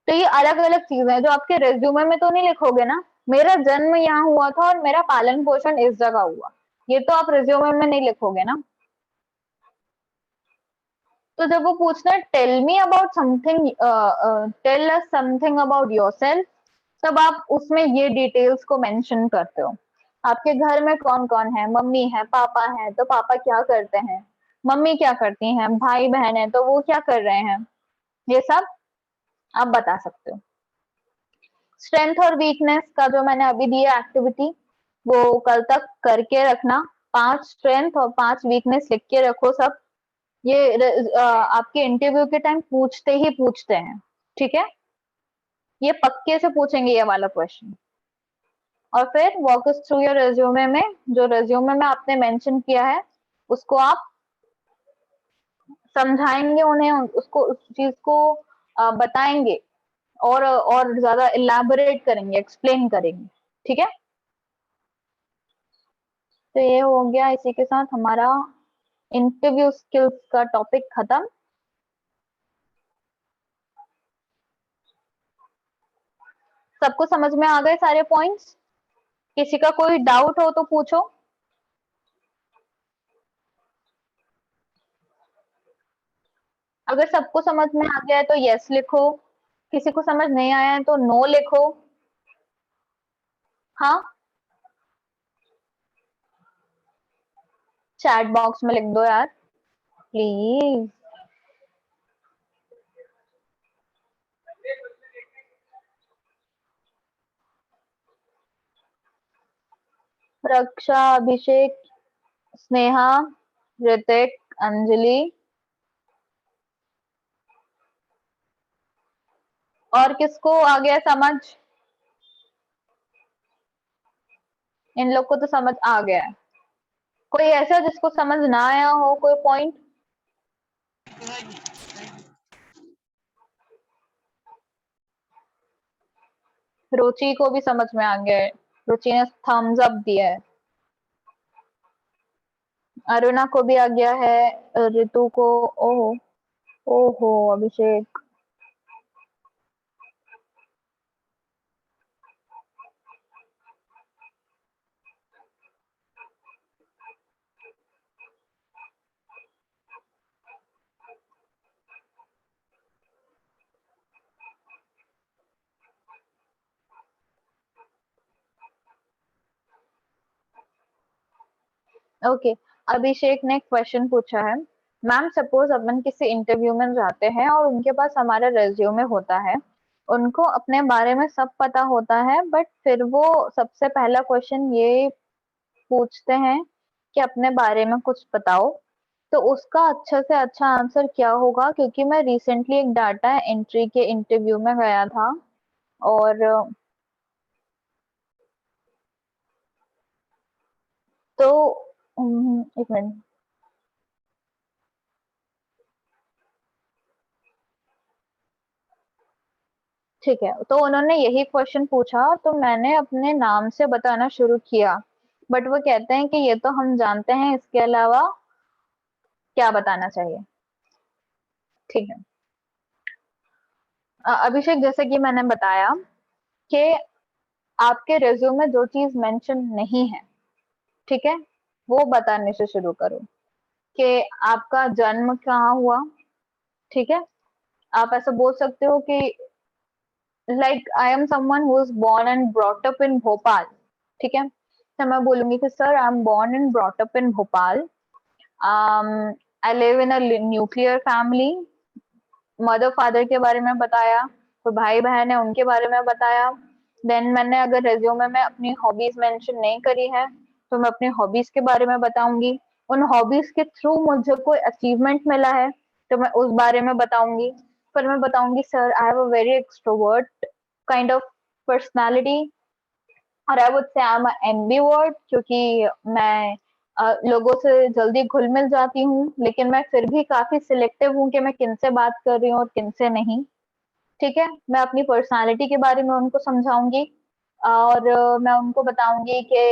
तो ये अलग अलग चीजें हैं जो आपके रेज्यूमे में तो नहीं लिखोगे ना, मेरा जन्म यहाँ हुआ था और मेरा पालन पोषण इस जगह हुआ, ये तो आप रेज्यूमे में नहीं लिखोगे ना। तो जब वो पूछना है tell me about something, tell us something about yourself, तब आप उसमें ये डिटेल्स को मेंशन करते हो। आपके घर में कौन कौन है, मम्मी है, पापा है, तो पापा क्या करते हैं, मम्मी क्या करती हैं, भाई बहन है तो वो क्या कर रहे हैं, ये सब आप बता सकते हो। स्ट्रेंथ और वीकनेस का जो मैंने अभी दिया एक्टिविटी, वो कल तक करके रखना। 5 स्ट्रेंथ और 5 वीकनेस लिख के रखो सब। ये आपके इंटरव्यू के टाइम पूछते ही पूछते हैं, ठीक है, ये पक्के से पूछेंगे ये वाला क्वेश्चन। और फिर walk us through your resume में, जो रेज्यूमे में आपने मेंशन किया है उसको आप समझाएंगे उन्हें, उसको उस चीज को बताएंगे और ज्यादा इलैबोरेट करेंगे, एक्सप्लेन करेंगे, ठीक है। तो ये हो गया, इसी के साथ हमारा इंटरव्यू स्किल्स का टॉपिक खत्म। सबको समझ में आ गए सारे पॉइंट्स? किसी का कोई डाउट हो तो पूछो। अगर सबको समझ में आ गया है तो यस लिखो, किसी को समझ नहीं आया है तो नो लिखो। हाँ, चैट बॉक्स में लिख दो यार प्लीज। रक्षा, अभिषेक, स्नेहा, ऋतिक, अंजलि, और किसको आ गया समझ? इन लोग को तो समझ आ गया है। कोई ऐसा जिसको समझ ना आया हो कोई पॉइंट? रुचि को भी समझ में आ गया है, रुचि ने थम्स अप दिया है। अरुणा को भी आ गया है, ऋतु को, ओह ओहो अभिषेक, ओके। अभिषेक ने क्वेश्चन पूछा है, मैम सपोज अपन किसी इंटरव्यू में जाते हैं और उनके पास हमारा रेज्यूमे होता है, उनको अपने बारे में सब पता होता है, बट फिर वो सबसे पहला क्वेश्चन ये पूछते हैं कि अपने बारे में कुछ बताओ, तो उसका अच्छा से अच्छा आंसर क्या होगा? क्योंकि मैं रिसेंटली एक डाटा एंट्री के इंटरव्यू में गया था और तो एक मिनट, ठीक है, तो उन्होंने यही क्वेश्चन पूछा तो मैंने अपने नाम से बताना शुरू किया, बट वो कहते हैं कि ये तो हम जानते हैं, इसके अलावा क्या बताना चाहिए? ठीक है। अभिषेक, जैसे कि मैंने बताया कि आपके रिज्यूम में जो चीज मेंशन नहीं है, ठीक है, वो बताने से शुरू करो कि आपका जन्म कहाँ हुआ, ठीक है। आप ऐसा बोल सकते हो कि like I am someone who is born and brought up in Bhopal, ठीक है, तो मैं बोलूंगी कि sir I am born and brought up in Bhopal, I live in a nuclear family, mother father के बारे में बताया, तो भाई बहन है उनके बारे में बताया। देन मैंने अगर रेज्यूमे में अपनी हॉबीज मेंशन नहीं करी है तो मैं अपनी हॉबीज के बारे में बताऊंगी, उन हॉबीज के थ्रू मुझे कोई अचीवमेंट मिला है तो मैं उस बारे में बताऊंगी। फिर मैं बताऊंगी sir I have a very extrovert kind of personality, और I would say I am ambivert, क्योंकि मैं लोगों से जल्दी घुल मिल जाती हूँ, लेकिन मैं फिर भी काफी सिलेक्टिव हूँ कि मैं किनसे बात कर रही हूँ और किनसे नहीं, ठीक है। मैं अपनी पर्सनालिटी के बारे में उनको समझाऊंगी और मैं उनको बताऊंगी कि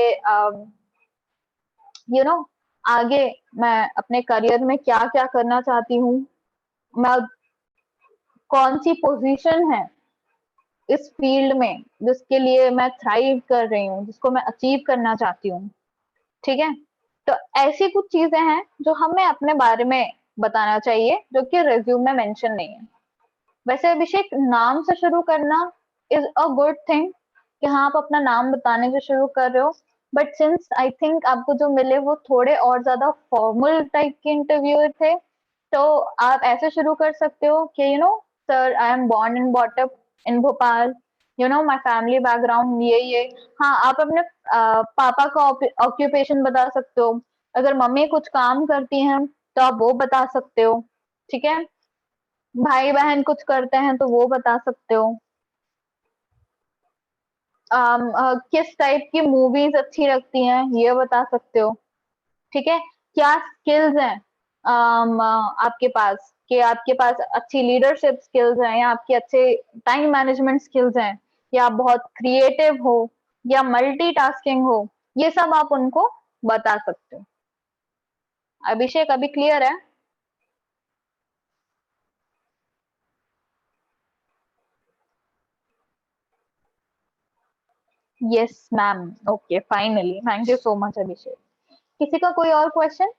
यू नो आगे मैं अपने करियर में क्या क्या करना चाहती हूँ, मैं कौन सी पोजीशन है इस फील्ड में जिसके लिए मैं थ्राइव कर रही हूँ, जिसको मैं अचीव करना चाहती हूँ, ठीक है। तो ऐसी कुछ चीजें हैं जो हमें अपने बारे में बताना चाहिए जो कि रिज्यूम में मेंशन नहीं है। वैसे अभिषेक, नाम से शुरू करना इज अ गुड थिंग कि हाँ आप अपना नाम बताने से शुरू कर रहे हो, बट सिंस आई थिंक आपको जो मिले वो थोड़े और ज्यादा फॉर्मल टाइप के इंटरव्यूअर थे, तो आप ऐसे शुरू कर सकते हो कि sir I am born and bought up in Bhopal, my family background ये। हाँ, आप अपने पापा का ऑक्यूपेशन बता सकते हो, अगर मम्मी कुछ काम करती हैं तो आप वो बता सकते हो, ठीक है। भाई बहन कुछ करते हैं तो वो बता सकते हो। किस टाइप की मूवीज अच्छी लगती हैं ये बता सकते हो, ठीक है। क्या स्किल्स हैं आपके पास, कि आपके पास अच्छी लीडरशिप स्किल्स हैं या आपके अच्छे टाइम मैनेजमेंट स्किल्स हैं, या आप बहुत क्रिएटिव हो या मल्टीटास्किंग हो, ये सब आप उनको बता सकते हो। अभिषेक, अभी क्लियर है? Yes ma'am, okay finally, thank you so much Abhishek. किसी का कोई और क्वेश्चन?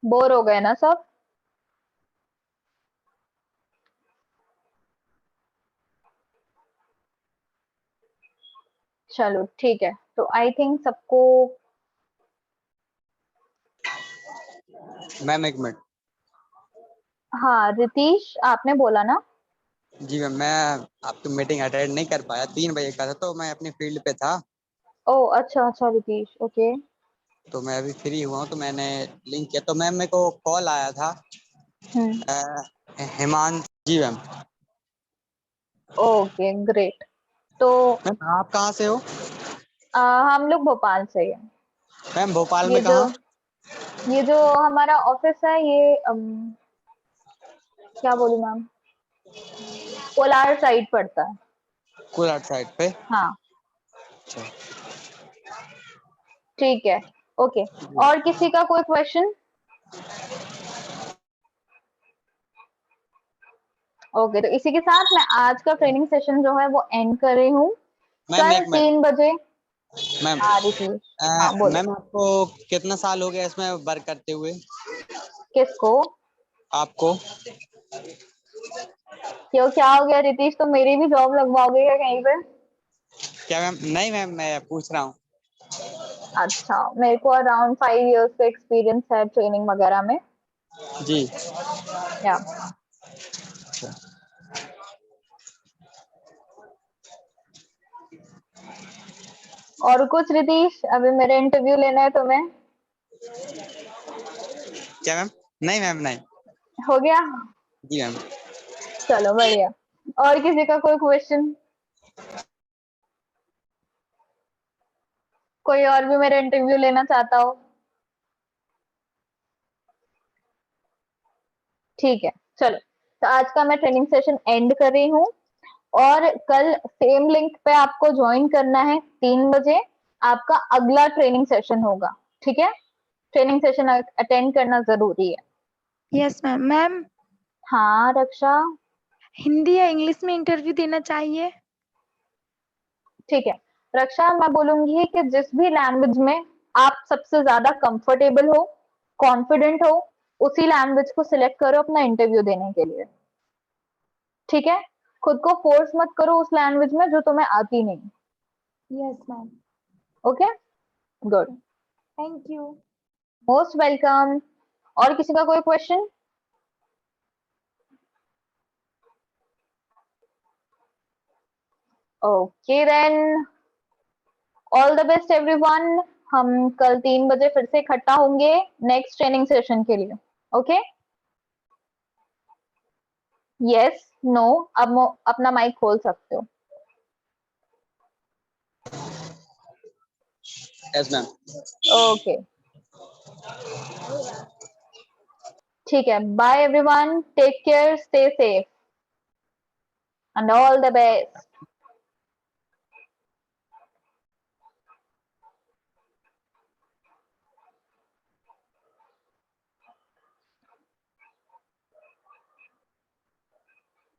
बोर हो गए ना सब? चलो ठीक है, तो आई थिंक सबको। मैम एक मिनट। हाँ रितीश, आपने बोला ना? जी मैम, मैं आपकी मीटिंग अटेंड नहीं कर पाया, 3 बजे का था तो मैं अपनी फील्ड पे था। ओ अच्छा अच्छा रितीश, ओके। तो मैं अभी फ्री हुआ हूँ तो मैंने लिंक किया, तो मैम मेरे को कॉल आया था। हम्म। हिमांश जी मैम। Okay great. तो मैम आप कहाँ से हो? हम लोग भोपाल से ही हैं। मैम भोपाल ये में जो कहाँ? ये जो हमारा ऑफिस है ये क्या बोलूं मैम, कोलार साइड पड़ता है। कोलार साइड पे। हाँ अच्छा। ठीक है। ओके, और किसी का कोई क्वेश्चन? ओके, तो इसी के साथ मैं आज का ट्रेनिंग सेशन जो है वो एंड कर रही हूँ। मैम कल एक मिनट 3 बजे मैम आ रही थी। हाँ बोलो। मैम आपको कितना साल हो गया इसमें वर्क करते हुए? किसको? आपको? क्यों, क्या हो गया रितीश, तो मेरी भी जॉब लगवाओगे क्या कहीं पे? क्या मैम? नहीं मैम, मैं पूछ रहा हूँ। अच्छा, मेरे को अराउंड 5 इयर्स का एक्सपीरियंस है ट्रेनिंग वगैरह में। जी। या और कुछ रितीश, अभी मेरा इंटरव्यू लेना है तुम्हें? क्या मैम? नहीं मैम, नहीं। हो गया? जी मैम। चलो बढ़िया। और किसी का कोई क्वेश्चन? कोई और भी मेरा इंटरव्यू लेना चाहता हो? ठीक है, चलो, तो आज का मैं ट्रेनिंग सेशन एंड कर रही हूँ और कल सेम लिंक पे आपको ज्वाइन करना है 3 बजे। आपका अगला ट्रेनिंग सेशन होगा, ठीक है? ट्रेनिंग सेशन अटेंड करना जरूरी है। Yes ma'am. मैम, हाँ रक्षा, हिंदी या इंग्लिश में इंटरव्यू देना चाहिए? ठीक है रक्षा, मैं बोलूंगी कि जिस भी लैंग्वेज में आप सबसे ज्यादा कंफर्टेबल हो, कॉन्फिडेंट हो, उसी लैंग्वेज को सिलेक्ट करो अपना इंटरव्यू देने के लिए, ठीक है? खुद को फोर्स मत करो उस लैंग्वेज में जो तुम्हें आती नहीं। Yes ma'am. Okay, good, thank you. Most welcome. और किसी का कोई question? Okay then, all the best everyone. हम कल 3 बजे फिर से इकट्ठा होंगे नेक्स्ट ट्रेनिंग सेशन के लिए। ओके, यस, नो, अब अपना माइक खोल सकते हो। Yes ma'am. ओके, ठीक है, bye everyone, take care, stay safe and all the best.